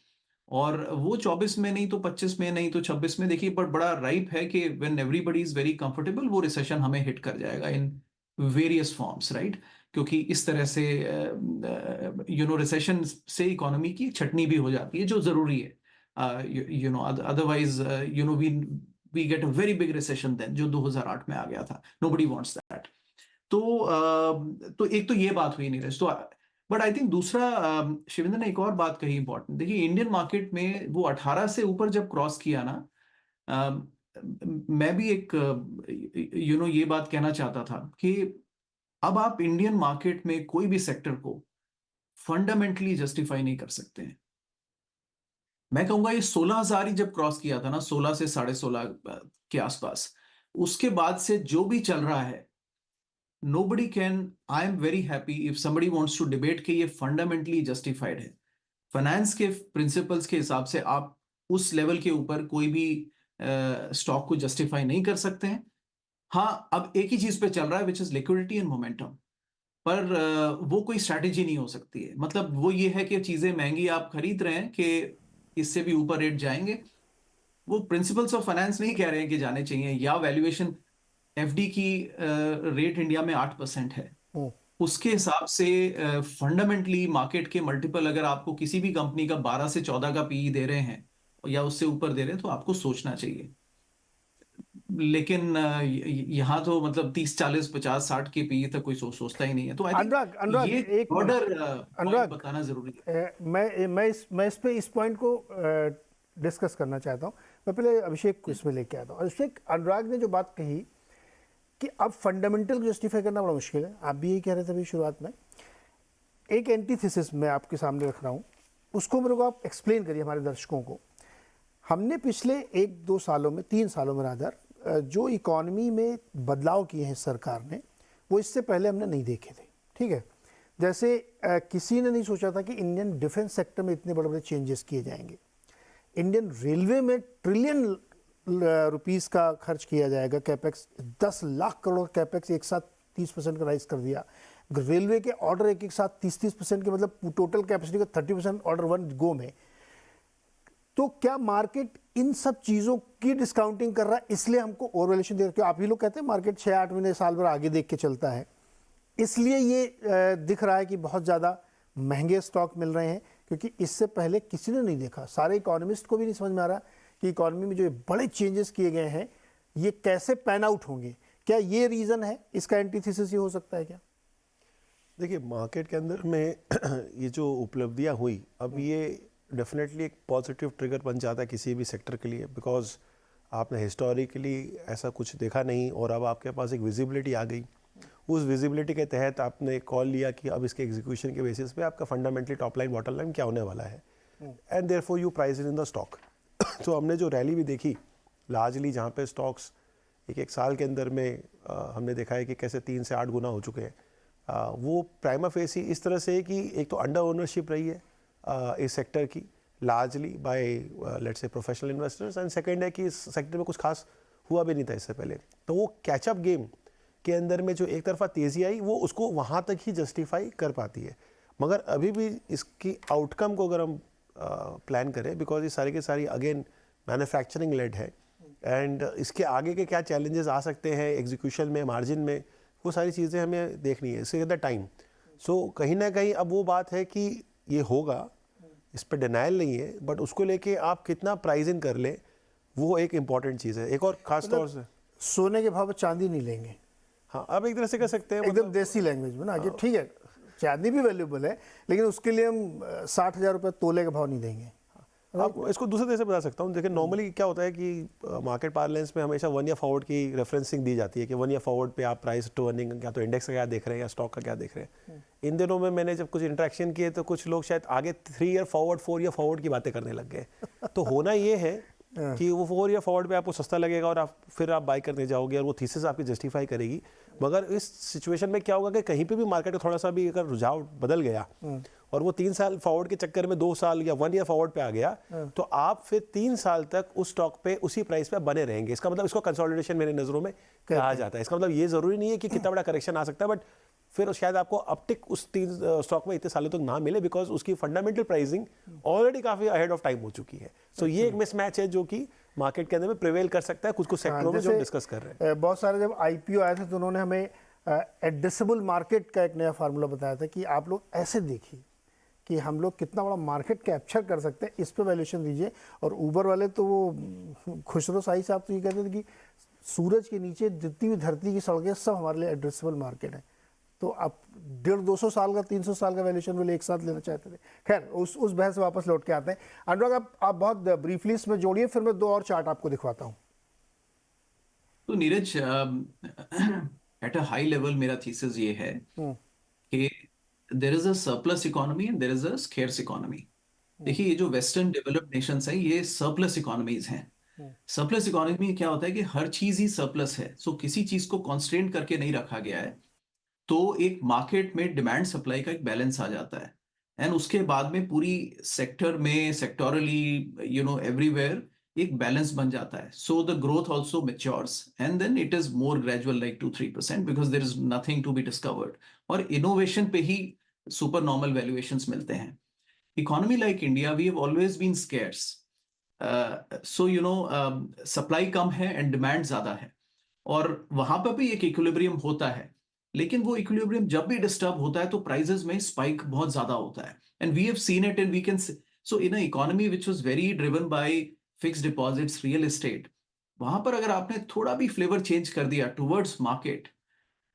और वो 24 में नहीं तो 25 में नहीं तो 26 में, देखिए पर बड़ा राइप है कि when everybody is very comfortable वो रिसेशन हमें हिट कर जाएगा इन वेरियस फॉर्म्स, राइट। क्योंकि इस तरह से रिसेशन से इकोनॉमी की छटनी भी हो जाती है, जो जरूरी है। Otherwise we get a very big recession then, जो 2008 में आ गया था। Nobody wants that. तो एक तो ये बात हुई नीरज। तो बट आई थिंक दूसरा, शिवेंद्र ने एक और बात कही इंपॉर्टेंट। देखिए इंडियन मार्केट में वो 18 से ऊपर जब क्रॉस किया ना, मैं भी एक ये बात कहना चाहता था कि अब आप इंडियन मार्केट में कोई भी सेक्टर को फंडामेंटली जस्टिफाई नहीं कर सकते हैं। मैं कहूंगा ये 16,000 ही जब क्रॉस किया था ना, 16 से 16.5 के आसपास, उसके बाद से जो भी चल रहा है, nobody can, I am very happy if somebody wants to debate कि ये fundamentally justified है। फाइनेंस के प्रिंसिपल्स के हिसाब से आप उस लेवल के ऊपर कोई भी स्टॉक को जस्टिफाई नहीं कर सकते हैं। हाँ, अब एक ही चीज पे चल रहा है which is liquidity and momentum. पर वो कोई स्ट्रैटेजी नहीं हो सकती है। मतलब वो ये है कि चीजें महंगी आप खरीद रहे हैं कि इससे भी ऊपर रेट जाएंगे। वो प्रिंसिपल्स ऑफ फाइनेंस नहीं कह रहे हैं कि जाने चाहिए। या वैल्यूएशन एफडी की रेट इंडिया में 8% है, उसके हिसाब से फंडामेंटली मार्केट के मल्टीपल अगर आपको किसी भी कंपनी का 12 से 14 का पीई दे रहे हैं या उससे ऊपर दे रहे हैं तो आपको सोचना चाहिए। लेकिन यहाँ तो मतलब 30, 40, 50, 60 के पीई तक कोई सोचता ही नहीं है। तो अनुराग ये एक ऑर्डर अनुराग बताना जरूरी है। मैं इस पॉइंट को डिस्कस करना चाहता हूँ। मैं पहले अभिषेक को इसमें लेके आता हूँ। अभिषेक, अनुराग ने जो बात कही कि अब फंडामेंटल को जस्टिफाई करना बड़ा मुश्किल है, आप भी यही कह रहे थे अभी शुरुआत में। एक एंटीथेसिस मैं आपके सामने रख रहा हूँ, उसको मेरे को आप एक्सप्लेन करिए हमारे दर्शकों को। हमने पिछले 1-2 सालों में, 3 सालों में रादर, जो इकॉनमी में बदलाव किए हैं सरकार ने, वो इससे पहले हमने नहीं देखे थे। ठीक है, जैसे किसी ने नहीं सोचा था कि इंडियन डिफेंस सेक्टर में इतने बड़े बड़े चेंजेस किए जाएंगे। इंडियन रेलवे में ट्रिलियन रुपीस का खर्च किया जाएगा, कैपेक्स 10 लाख करोड़ कैपेक्स एक साथ 30% का राइज कर दिया। रेलवे के ऑर्डर एक साथ 30% के, मतलब टोटल कैपेसिटी का 30% ऑर्डर वन गो में। तो क्या मार्केट इन सब चीज़ों की डिस्काउंटिंग कर रहा है, इसलिए हमको ओवरवैल्यूएशन दे रहा है? आप ही लोग कहते हैं मार्केट 6-8 महीने साल भर आगे देख के चलता है, इसलिए ये दिख रहा है कि बहुत ज़्यादा महंगे स्टॉक मिल रहे हैं, क्योंकि इससे पहले किसी ने नहीं देखा। सारे इकोनॉमिस्ट को भी नहीं समझ में आ रहा कि इकॉनमी में जो बड़े चेंजेस किए गए हैं ये कैसे पैन आउट होंगे? क्या ये रीज़न है, इसका एंटीथेसिस ये हो सकता है क्या? देखिए, मार्केट के अंदर में ये जो उपलब्धियां हुई, अब ये डेफिनेटली एक पॉजिटिव ट्रिगर बन जाता है किसी भी सेक्टर के लिए, बिकॉज आपने हिस्टोरिकली ऐसा कुछ देखा नहीं और अब आपके पास एक विजिबिलिटी आ गई। उस विजिबिलिटी के तहत आपने कॉल लिया कि अब इसके एग्जीक्यूशन के बेसिस पे आपका fundamentally top line bottom line क्या होने वाला है, and therefore you price in the stock. तो हमने जो रैली भी देखी लार्जली, जहाँ पे स्टॉक्स एक साल के अंदर में हमने देखा है कि कैसे 3 से 8 गुना हो चुके हैं, वो प्राइमा फेसी इस तरह से है कि एक तो अंडर ओनरशिप रही है इस सेक्टर की largely by let's say professional investors, and second है कि इस सेक्टर में कुछ खास हुआ भी नहीं था इससे पहले। तो वो कैचअप गेम के अंदर में जो एक तरफा तेज़ी आई वो उसको वहाँ तक ही जस्टिफाई कर पाती है, मगर अभी भी इसकी आउटकम को अगर हम प्लान करें, बिकॉज ये सारी के सारी अगेन मैन्युफैक्चरिंग लेड है, एंड इसके आगे के क्या चैलेंजेस आ सकते हैं एग्जीक्यूशन में, मार्जिन में, वो सारी चीज़ें हमें देखनी है, इसके अंदर टाइम। सो कहीं ना कहीं अब वो बात है कि ये होगा, इस पर डिनाइल नहीं है, बट उसको लेके आप कितना प्राइसिंग कर ले वो एक इम्पॉर्टेंट चीज़ है। एक और ख़ास तौर से सोने के भाव में चांदी नहीं लेंगे, हाँ, अब एक तरह से कर सकते हैं, एकदम देसी लैंग्वेज में ना, कि ठीक है चांदी भी वैल्यूबल है लेकिन उसके लिए हम 60,000 रुपये तोले का भाव नहीं देंगे। आप इसको दूसरे तरह से बता सकता हूँ। देखिए, नॉर्मली क्या होता है कि मार्केट पार्लेंस में हमेशा 1 ईयर फॉरवर्ड की रेफरेंसिंग दी जाती है कि 1 ईयर फॉरवर्ड पे आप प्राइस टू अर्निंग क्या तो इंडेक्स का क्या देख रहे हैं या स्टॉक का क्या देख रहे हैं। इन दिनों में मैंने जब कुछ इंटरेक्शन किए तो कुछ लोग शायद आगे 3 ईयर फॉरवर्ड 4 ईयर फॉरवर्ड की बातें करने लग गए। तो होना ये है कि वो 4 ईयर फॉरवर्ड पे आपको सस्ता लगेगा और आप फिर आप बाई करने जाओगे और वो थीसिस आपकी जस्टिफाई करेगी। मगर इस सिचुएशन में क्या होगा कि कहीं पे भी मार्केट का थोड़ा सा भी अगर रुझाव बदल गया और वो 3 साल फॉरवर्ड के चक्कर में 2 साल या 1 ईयर फॉरवर्ड पे आ गया, तो आप फिर 3 साल तक उस स्टॉक पे उसी प्राइस पे बने रहेंगे। इसका मतलब, इसको कंसोलिडेशन मेरे नज़रों में कहा जाता है। इसका मतलब ये ज़रूरी नहीं है कि कितना बड़ा करेक्शन आ सकता है, बट फिर शायद आपको अपटिक उस 3 स्टॉक में इतने सालों तक ना मिले, बिकॉज उसकी फंडामेंटल प्राइसिंग ऑलरेडी काफ़ी अहेड ऑफ टाइम हो चुकी है। सो ये एक मिसमैच है जो कि मार्केट के अंदर में प्रिवेल कर सकता है कुछ सेक्टरों में जो डिस्कस कर रहे हैं। बहुत सारे जब IPO आए थे तो उन्होंने हमें एड्रेसेबल मार्केट का एक नया फार्मूला बताया था कि आप लोग ऐसे देखिए कि हम लोग कितना बड़ा मार्केट कैप्चर कर सकते हैं, इस पे वैल्यूएशन दीजिए। और ऊबर वाले तो वो खुसरो शाही साहब तो ये कहते थे कि सूरज के नीचे जितनी भी धरती की सड़कें सब हमारे लिए एड्रेसेबल मार्केट है। तो आप 150-200 साल का 300 साल का वैल्यूएशन वाले एक साथ लेना चाहते थे। खैर उस बहस से वापस लौट के आते हैं। अनुराग, आप बहुत ब्रीफली इसमें जोड़िए, फिर मैं 2 और चार्ट आपको दिखवाता हूँ। तो Neeraj, at a high level मेरा थीसिस ये है कि there is a surplus economy and there is a scarce economy. देखिए, ये जो वेस्टर्न डेवलप्ड नेशंस हैं ये सरप्लस इकोनॉमीज हैं। सरप्लस इकोनॉमी में क्या होता है कि हर चीज ही सरप्लस है, सो किसी चीज को कॉन्स्ट्रेंट करके नहीं रखा गया है, तो एक मार्केट में डिमांड सप्लाई का एक बैलेंस आ जाता है। एंड उसके बाद में पूरी सेक्टर में सेक्टोरली एवरीवेयर एक बैलेंस बन जाता है। So the growth also matures and then it is more gradual like 2-3% because there is nothing to be discovered. और इनोवेशन पे ही सुपर नॉर्मल वैल्यूएशंस मिलते हैं। Economy like India, we have always been scarce, so supply कम है एंड डिमांड ज्यादा है, और वहां पर भी एक इक्विलिब्रियम होता है। लेकिन वो इक्विलिब्रियम जब भी डिस्टर्ब होता है तो प्राइसेस में स्पाइक बहुत ज्यादा होता है, and we have seen it and we can. So in a economy which was very driven by fixed deposits, real estate, वहां पर अगर आपने थोड़ा भी फ्लेवर चेंज कर दिया टुवर्ड्स मार्केट,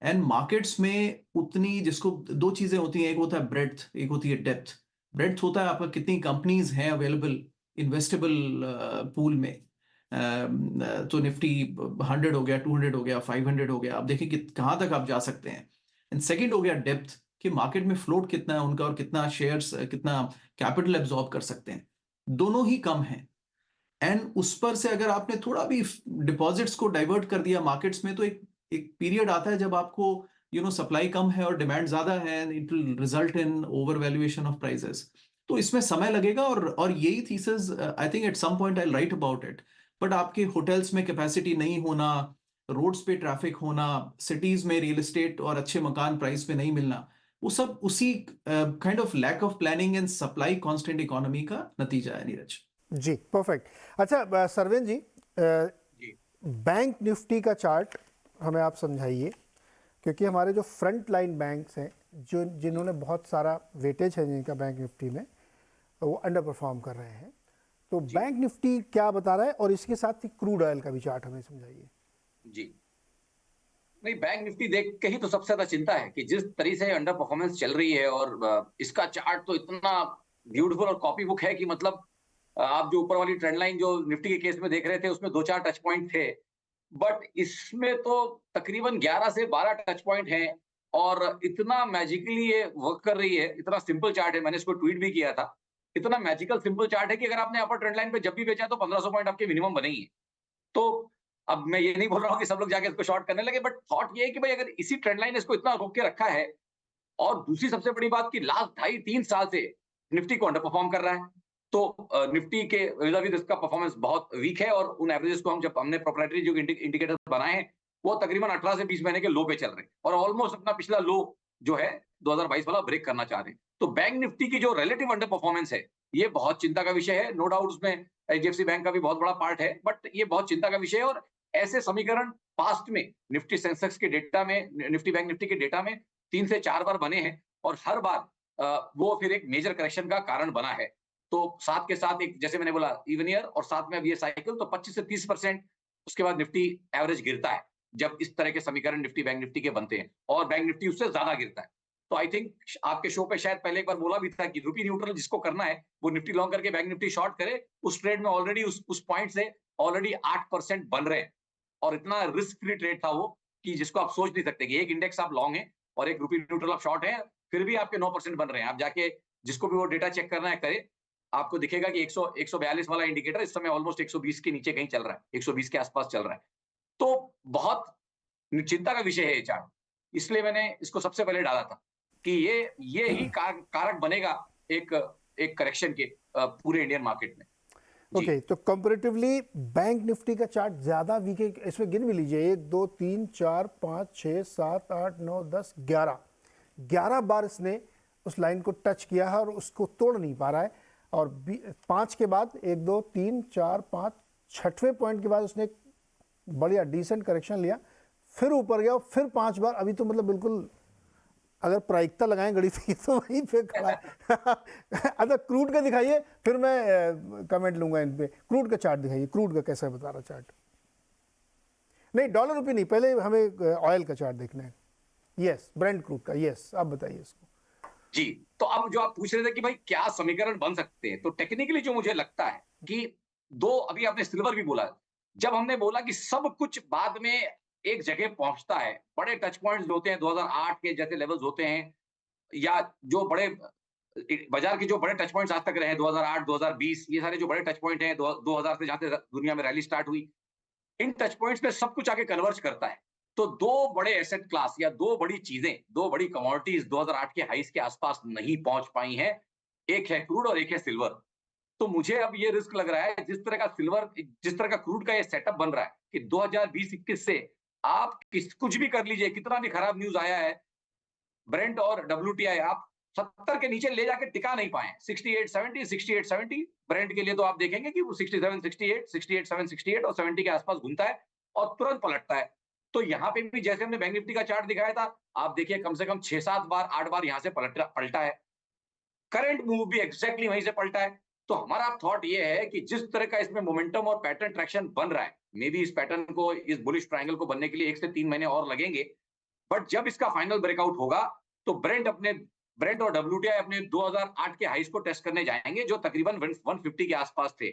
एंड मार्केट्स में उतनी, जिसको 2 चीजें होती हैं, एक होता है ब्रेड्थ, एक होती है डेप्थ। ब्रेड्थ होता है आपका कितनी कंपनीज हैं अवेलेबल इन्वेस्टेबल पूल में। तो निफ्टी 100 हो गया, 200 हो गया, 500 हो गया, आप देखिए कि कहाँ तक आप जा सकते हैं। एंड सेकंड हो गया डेप्थ, कि मार्केट में फ्लोट कितना है उनका और कितना शेयर्स, कितना कैपिटल एब्जॉर्ब कर सकते हैं। दोनों ही कम हैं, एंड उस पर से अगर आपने थोड़ा भी डिपॉजिट्स को डाइवर्ट कर दिया मार्केट्स में, तो एक पीरियड आता है जब आपको सप्लाई कम है और डिमांड ज्यादा है, it will result in over valuation of prices. तो इसमें समय लगेगा, और यही thesis I think at some point I write about it. But आपके होटल्स में कैपेसिटी नहीं होना, रोड्स पे ट्रैफिक होना, सिटीज में रियल एस्टेट और अच्छे मकान प्राइस पे नहीं मिलना, वो सब उसी kind of lack of planning and supply constant economy का नतीजा है, नीरज जी। परफेक्ट। अच्छा सरवेन जी, बैंक निफ्टी का चार्ट हमें आप समझाइए, क्योंकि हमारे जो फ्रंट लाइन बैंक्स हैं, जिन्होंने बहुत सारा वेटेज है जिनका बैंक निफ्टी में, वो अंडर परफॉर्म कर रहे हैं। तो बैंक निफ्टी क्या बता रहा है, और इसके साथ ही क्रूड ऑयल का भी चार्ट हमें समझाइए। जी, नहीं, बैंक निफ्टी देख के ही तो सबसे ज्यादा चिंता है कि जिस तरीके से अंडर परफॉर्मेंस चल रही है, और इसका चार्ट तो इतना ब्यूटीफुल और कॉपी बुक है कि मतलब आप जो ऊपर वाली ट्रेंड लाइन जो निफ्टी के केस में देख रहे थे उसमें 2-4 टच पॉइंट थे, बट इसमें तो तकरीबन 11 से 12 टच पॉइंट हैं, और इतना मैजिकली ये वर्क कर रही है। इतना सिंपल चार्ट है, मैंने इसको ट्वीट भी किया था। इतना मैजिकल सिंपल चार्ट है कि अगर आपने अपर ट्रेंड लाइन पे जब भी बेचा तो 1500 पॉइंट आपके मिनिमम बने ही है। तो अब मैं ये नहीं बोल रहा हूँ कि सब लोग जाके इसको शॉर्ट करने लगे, बट थॉट ये है कि भाई अगर इसी ट्रेंड लाइन ने इसको इतना रोक के रखा है, और दूसरी सबसे बड़ी बात कि लास्ट 2.5-3 साल से निफ्टी को अंडर परफॉर्म कर रहा है, तो निफ्टी के रिजर्व इसका परफॉर्मेंस बहुत वीक है, और उन एवरेजेस को हम जब हमने प्रोप्राइटरी जो इंडिकेटर बनाए हैं वो तकरीबन 18 से 20 महीने के लो पे चल रहे हैं, और ऑलमोस्ट अपना पिछला लो जो है 2022 वाला ब्रेक करना चाह रहे हैं। तो बैंक निफ्टी की जो रिलेटिव अंडर परफॉर्मेंस है ये बहुत चिंता का विषय है। नो डाउट उसमें एचडीएफसी बैंक का भी बहुत बड़ा पार्ट है, बट ये बहुत चिंता का विषय है। और ऐसे समीकरण पास्ट में निफ्टी सेंसेक्स के डेटा में, निफ्टी बैंक निफ्टी के डेटा में 3 से 4 बार बने हैं, और हर बार वो फिर एक मेजर करेक्शन का कारण बना है। तो साथ के साथ एक, जैसे मैंने बोला, इवन ईयर, और साथ में अब ये साइकिल, तो 25 से 30% उसके बाद निफ्टी एवरेज गिरता है जब इस तरह के समीकरण निफ्टी बैंक निफ्टी के बनते हैं, और बैंक निफ्टी उससे ज्यादा गिरता है। तो आई थिंक आपके शो पे शायद पहले एक बार बोला भी था कि रुपी न्यूट्रल जिसको करना है वो निफ्टी लॉन्ग करके बैंक निफ्टी शॉर्ट करे। उस ट्रेड में ऑलरेडी उस पॉइंट से ऑलरेडी 8% बन रहे हैं, और इतना रिस्क फ्री ट्रेड था वो कि जिसको आप सोच नहीं सकते कि एक इंडेक्स आप लॉन्ग है और एक रुपी न्यूट्रल आप शॉर्ट है, फिर भी आपके 9% बन रहे हैं। आप जाके जिसको भी वो डेटा चेक करना है करे, आपको दिखेगा कि 142 वाला इंडिकेटर इस समय ऑलमोस्ट 120 के नीचे कहीं चल रहा है, 120 के आसपास चल रहा है। तो बहुत चिंता का विषय है ये चार्ट, इसलिए मैंने इसको सबसे पहले डाला था कि ये ही कारक बनेगा एक एक करेक्शन के पूरे इंडियन मार्केट में। ओके, तो कंपैरेटिवली बैंक निफ्टी का चार्ट ज्यादा वीक है। इसमें गिन भी लीजिए, 1 2 3 4 5 6 7 8 9 10 11 बार इसने उस लाइन को टच किया है और उसको तोड़ नहीं पा रहा है। और 5 के बाद 1 2 3 4 5 छठवें पॉइंट के बाद उसने एक बढ़िया डिसेंट करेक्शन लिया, फिर ऊपर गया, फिर 5 बार। अभी तो मतलब बिल्कुल अगर प्रायिकता लगाएं गणित की तो वहीं पे खड़ा है। अच्छा, क्रूड का दिखाइए, फिर मैं कमेंट लूंगा इन पे। क्रूड का चार्ट दिखाइए, क्रूड का कैसा बता रहा चार्ट। नहीं, डॉलर रुपये नहीं, पहले हमें ऑयल का चार्ट देखना है। यस, ब्रेंट क्रूड का। यस, आप बताइए इसको। जी, तो अब जो आप पूछ रहे थे कि भाई क्या समीकरण बन सकते हैं, तो टेक्निकली जो मुझे लगता है कि दो, अभी आपने सिल्वर भी बोला, जब हमने बोला कि सब कुछ बाद में एक जगह पहुंचता है, बड़े टच पॉइंट्स होते हैं 2008 के जैसे लेवल्स होते हैं, या जो बड़े बाजार के जो बड़े टच पॉइंट्स आज तक रहे 2008 2020, ये सारे जो बड़े टच पॉइंट हैं 2000 से जहां से दुनिया में रैली स्टार्ट हुई, इन टच पॉइंट्स पे सब कुछ आके कन्वर्ज करता है। तो दो बड़े एसेट क्लास या दो बड़ी चीजें, दो बड़ी कमोडिटीज 2008 के हाईस के आसपास नहीं पहुंच पाई हैं, एक है क्रूड और एक है सिल्वर। तो मुझे अब ये रिस्क लग रहा है, जिस तरह का सिल्वर, जिस तरह का क्रूड का ये सेटअप बन रहा है कि 2020-21 से आप कुछ भी कर लीजिए, कितना भी खराब न्यूज आया है, ब्रेंट और WTI आप 70 के नीचे ले जाके टिका नहीं पाए। 68-70 ब्रेंट के लिए तो आप देखेंगे कि वो 67-68 68-7 68 और 70 के आसपास घूमता है और तुरंत पलटता है। तो यहाँ पे भी जैसे हमने बैंक निफ्टी का चार्ट दिखाया था, आप देखिए कम से कम 6-7 बार 8 बार यहाँ से पलटा है। करंट मूव भी एग्जैक्टली वहीं से पलटा है। तो हमारा थॉट ये है कि जिस तरह का इसमें मोमेंटम और पैटर्न ट्रैक्शन बन रहा है, मे बी इस पैटर्न को, इस बुलिश ट्रायंगल को बनने के लिए 1 से 3 महीने और लगेंगे, बट जब इसका फाइनल ब्रेकआउट होगा तो ब्रेंट और WTI अपने 2008 के हाईस को टेस्ट करने जाएंगे, जो तकरीबन 150 के आसपास थे।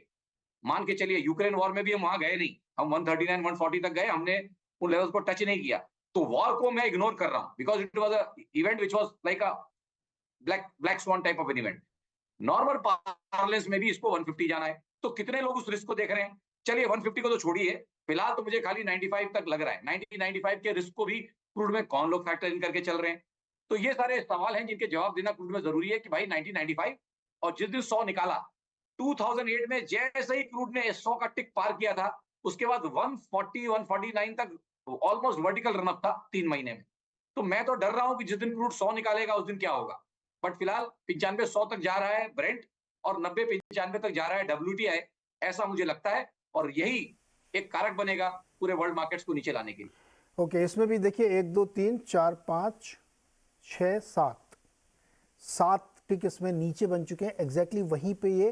मान के चलिए यूक्रेन वॉर में भी हम वहां गए नहीं, हम 139-140 तक गए, हमने उन लेवल्स को टच नहीं किया। तो वॉर को मैं इग्नोर कर रहा हूं because it was a event which was like a black swan type of an event. Normal parlance में भी इसको 150 जाना है, तो कितने लोग उस रिस्क को देख रहे हैं? चलिए 150 को तो छोड़िए, फिलहाल तो मुझे खाली 95 तक लग रहा है। 90-95 के रिस्क को भी क्रूड में कौन लोग फैक्टर इन करके चल रहे हैं? तो ये सारे सवाल हैं जिनके जवाब देना क्रूड में जरूरी है कि भाई 90-95, और जिस दिन 100 निकाला 2008 में, जैसे ही क्रूड ने 100 का टिक पार किया था, उसके बाद 140-149 तक ऑलमोस्ट वर्टिकल रन अप था 3 महीने में। तो मैं तो डर रहा हूं कि जिस दिन क्रूड 100 निकालेगा उस दिन क्या होगा। बट फिलहाल 95-100 तक जा रहा है ब्रेंट और 90-95 तक जा रहा है WTI, ऐसा मुझे लगता है, और यही एक कारक बनेगा पूरे वर्ल्ड मार्केट्स को नीचे लाने के लिए। ओके, इसमें भी देखिए 1 2 3 4 5 6 7 टिक इसमें नीचे बन चुके हैं। एग्जैक्टली वहीं पे ये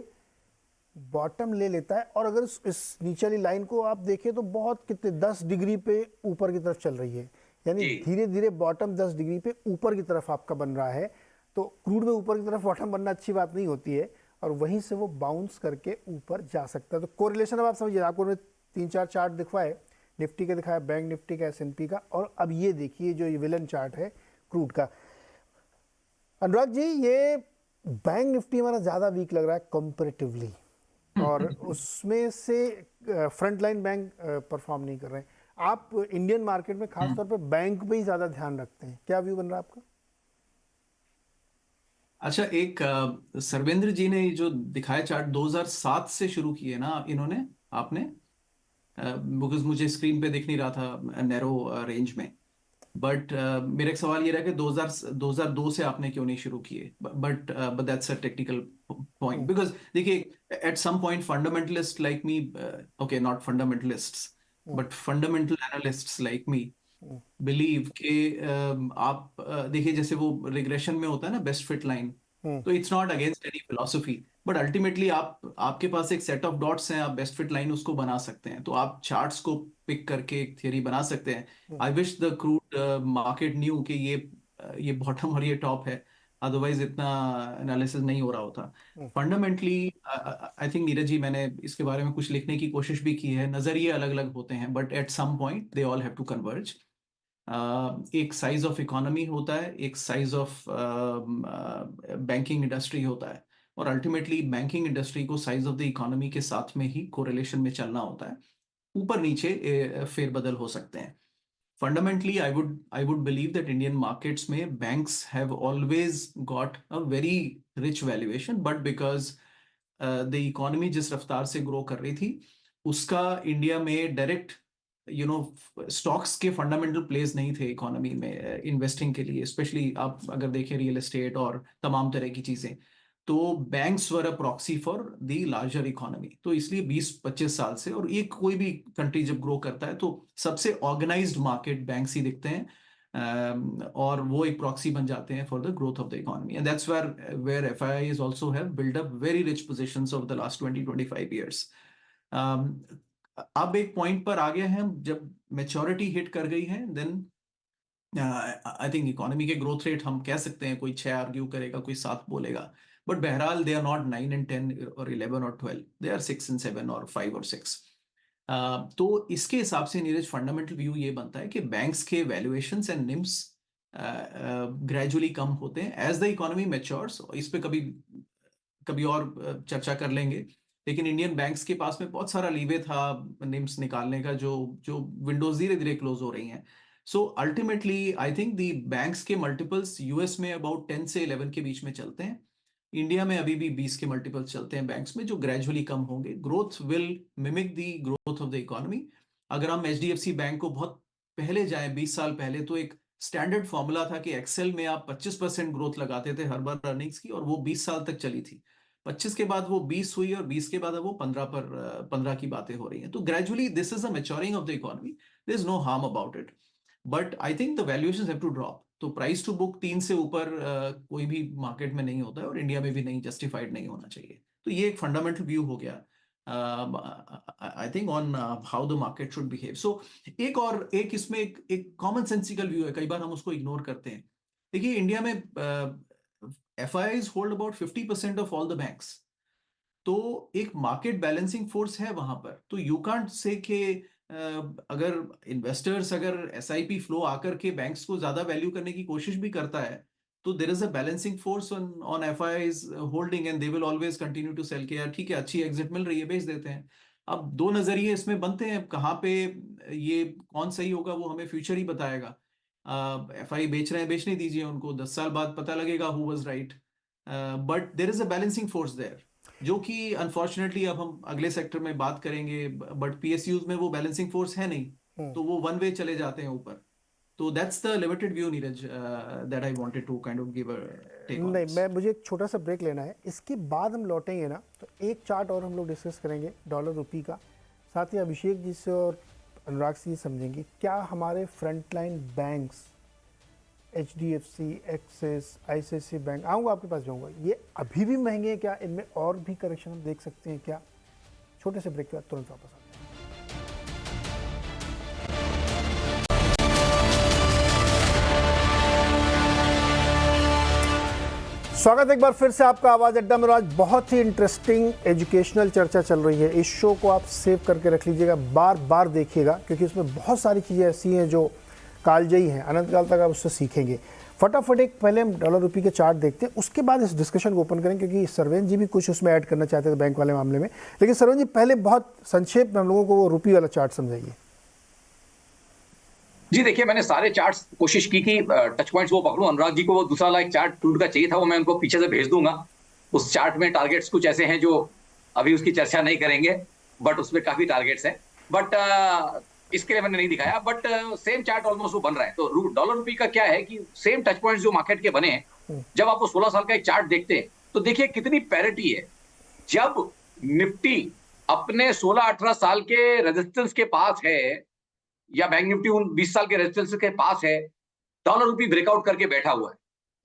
बॉटम ले लेता है और अगर इस नीचे वाली लाइन को आप देखें तो बहुत कितने 10 डिग्री पे ऊपर की तरफ चल रही है, यानी जी। धीरे धीरे बॉटम 10 डिग्री पे ऊपर की तरफ आपका बन रहा है। तो क्रूड में ऊपर की तरफ बॉटम बनना अच्छी बात नहीं होती है और वहीं से वो बाउंस करके ऊपर जा सकता है। तो कोरिलेशन अब आप समझिए, आपको 3-4 चार्ट दिखवाए, निफ्टी का दिखाया, बैंक निफ्टी का, S&P का, और अब ये देखिए जो ये विलन चार्ट है क्रूड का। अनुराग जी, ये बैंक निफ्टी हमारा ज़्यादा वीक लग रहा है कंपैरेटिवली, और उसमें से फ्रंट लाइन बैंक परफॉर्म नहीं कर रहे हैं। आप इंडियन मार्केट में खास तौर पे बैंक पे ही ज़्यादा ध्यान रखते हैं, क्या व्यू बन रहा है आपका? अच्छा, एक सर्वेंद्र जी ने जो दिखाया चार्ट 2007 से शुरू किए ना इन्होंने, आपने, बिकॉज मुझे स्क्रीन पे दिख नहीं रहा था नैरो रेंज में, बट मेरा एक सवाल ये रहा कि 2002 से आपने क्यों नहीं शुरू किए? But that's a technical point, because देखिए at some point fundamentalist like me, okay not fundamentalists but fundamental analysts like me believe कि आप देखिए जैसे वो रिग्रेशन में होता है ना बेस्ट फिट लाइन, तो it's not against any philosophy, but ultimately आपके पास एक सेट ऑफ डॉट्स हैं, आप बेस्ट फिट लाइन उसको बना सकते हैं, तो आप चार्ट्स को पिक करके एक थियरी बना सकते हैं। I wish the crude market new कि ये बॉटम और ये टॉप है, अदरवाइज इतना एनालिसिस नहीं हो रहा होता। Fundamentally I think Neeraj ji, मैंने इसके बारे में कुछ लिखने की कोशिश भी की है, नजरिए अलग अलग होते हैं but at some point they all have to converge. एक साइज ऑफ इकोनॉमी होता है, एक साइज ऑफ बैंकिंग इंडस्ट्री होता है, और अल्टीमेटली बैंकिंग इंडस्ट्री को साइज ऑफ द इकोनॉमी के साथ में ही कोरिलेशन में चलना होता है। ऊपर नीचे फेरबदल हो सकते हैं। Fundamentally I would believe that Indian markets में banks have always got a very rich valuation, but because the economy जिस रफ्तार से ग्रो कर रही थी उसका इंडिया में डायरेक्ट स्टॉक्स के फंडामेंटल प्लेस नहीं थे इकोनॉमी में इन्वेस्टिंग के लिए, स्पेशली आप अगर देखें रियल एस्टेट और तमाम तरह की चीजें, तो banks were a proxy for the larger economy. तो इसलिए 20-25 साल से, और ये कोई भी कंट्री जब ग्रो करता है तो सबसे ऑर्गेनाइज्ड मार्केट बैंक्स ही दिखते हैं, और वो एक प्रॉक्सी बन जाते हैं for the growth of the economy, and that's where FIIs also have build up very rich positions over the last 20-25 years. अब एक पॉइंट पर आ गए हैं जब मेच्योरिटी हिट कर गई है, देन आई थिंक इकोनॉमी के ग्रोथ रेट हम कह सकते हैं, कोई 6 आर्ग्यू करेगा, कोई 7 बोलेगा, बट बहरहाल दे आर नॉट 9 and 10 और 11 और 12, दे आर 6 and 7 और 5 और 6। तो इसके हिसाब से नीरज फंडामेंटल व्यू ये बनता है कि बैंक्स के वैल्यूएशंस एंड निम्स ग्रेजुअली कम होते हैं एज द इकोनॉमी मैच्योर्स। इस पे कभी और चर्चा कर लेंगे, लेकिन इंडियन बैंक्स के पास में बहुत सारा लीवे था निम्स निकालने का, जो विंडोज धीरे धीरे क्लोज हो रही हैं। So ultimately I think the banks के मल्टीपल्स यूएस में अबाउट 10 से 11 के बीच में चलते हैं, इंडिया में अभी भी 20 के मल्टीपल्स चलते हैं बैंक्स में, जो ग्रेजुअली कम होंगे। Growth will mimic the growth of the economy. अगर हम एचडीएफसी बैंक को बहुत पहले जाएं, 20 साल पहले, तो एक स्टैंडर्ड फॉर्मूला था कि एक्सेल में आप 25% ग्रोथ लगाते थे हर बार अर्निंग्स की, और वो 20 साल तक चली थी। 25 के बाद वो 20 हुई, और 20 के बाद अब वो 15 की बातें हो रही हैं। तो gradually this is a maturing of the economy, there is no harm about it, but I think the valuations have to drop. तो प्राइस टू बुक 3 से ऊपर कोई भी मार्केट में नहीं होता है, और इंडिया में भी नहीं, जस्टिफाइड नहीं होना चाहिए। तो ये एक फंडामेंटल व्यू हो गया I think on how the market should behave. So एक इसमें एक कॉमन सेंसिकल व्यू है, कई बार हम उसको इग्नोर करते हैं। देखिए इंडिया में FIIs hold about 50% of all the banks, तो एक मार्केट बैलेंसिंग फोर्स है वहां पर। तो यू कांट से कि अगर इन्वेस्टर्स, अगर SIP फ्लो आकर के बैंक्स को ज्यादा वैल्यू करने की कोशिश भी करता है, तो there is a balancing force on FIIs holding, and they will always continue to sell के यार ठीक है, अच्छी एग्जिट मिल रही है, बेच देते हैं। अब दो नजरिए इसमें बनते हैं, कहाँ पे ये कौन सही होगा वो हमें फ्यूचर ही बताएगा। FI बेच रहे हैं, बेचने दीजिए उनको, 10 साल बाद पता लगेगा who was right, but there is a balancing force there, जो कि अनफॉर्चुनेटली अब हम अगले सेक्टर में बात करेंगे, बट PSUs में वो बैलेंसिंग फोर्स है नहीं, तो वो वन वे चले जाते हैं ऊपर। तो that's the limited view Neeraj that I wanted to kind of give a take on नहीं, मुझे एक छोटा सा ब्रेक लेना है, इसके बाद हम लौटेंगे ना, तो एक चार्ट और हम लोग डिस्कस करेंगे डॉलर रुपी का, साथ ही अभिषेक जी से और अनुराग से समझेंगे क्या हमारे frontline banks HDFC, axis, ICICI bank, आऊँगा आपके पास जाऊँगा, ये अभी भी महंगे हैं क्या? इनमें और भी करेक्शन हम देख सकते हैं क्या? छोटे से ब्रेक के बाद तुरंत वापस आते हैं। स्वागत है एक बार फिर से आपका आवाज़ अड्डा में। आज बहुत ही इंटरेस्टिंग एजुकेशनल चर्चा चल रही है। इस शो को आप सेव करके रख लीजिएगा, बार बार देखिएगा, क्योंकि इसमें बहुत सारी चीज़ें ऐसी हैं जो कालजयी हैं, अनंत काल तक आप उससे सीखेंगे। फटाफट एक पहले हम डॉलर रुपये के चार्ट देखते हैं, उसके बाद इस डिस्कशन को ओपन करें, क्योंकि सरवेन जी भी कुछ उसमें ऐड करना चाहते थे बैंक वाले मामले में। लेकिन सरवेन जी पहले बहुत संक्षेप में हम लोगों को वो रुपये वाला चार्ट समझाइए। जी देखिए, मैंने सारे चार्ट्स कोशिश की कि टच पॉइंट्स वो पकड़ूं। अनुराग जी को वो दूसरा वाला एक चार्ट क्रूड का चाहिए था, वो मैं उनको पीछे से भेज दूंगा। उस चार्ट में टारगेट्स कुछ ऐसे हैं जो अभी उसकी चर्चा नहीं करेंगे, बट उसमें काफी टारगेट्स हैं। बट इसके लिए मैंने नहीं दिखाया, बट सेम चार्ट ऑलमोस्ट वो बन रहा है। तो डॉलर रुपये का क्या है कि सेम टच पॉइंट्स जो मार्केट के बने हैं, जब आप वो 16 साल का एक चार्ट देखते हैं तो देखिए कितनी पैरिटी है। जब निफ्टी अपने 16-18 साल के रेजिस्टेंस के पास है, या बैंक निफ्टी उन 20 साल के रेजिस्टेंस के पास है, डॉलर रुपये ब्रेकआउट करके बैठा हुआ है।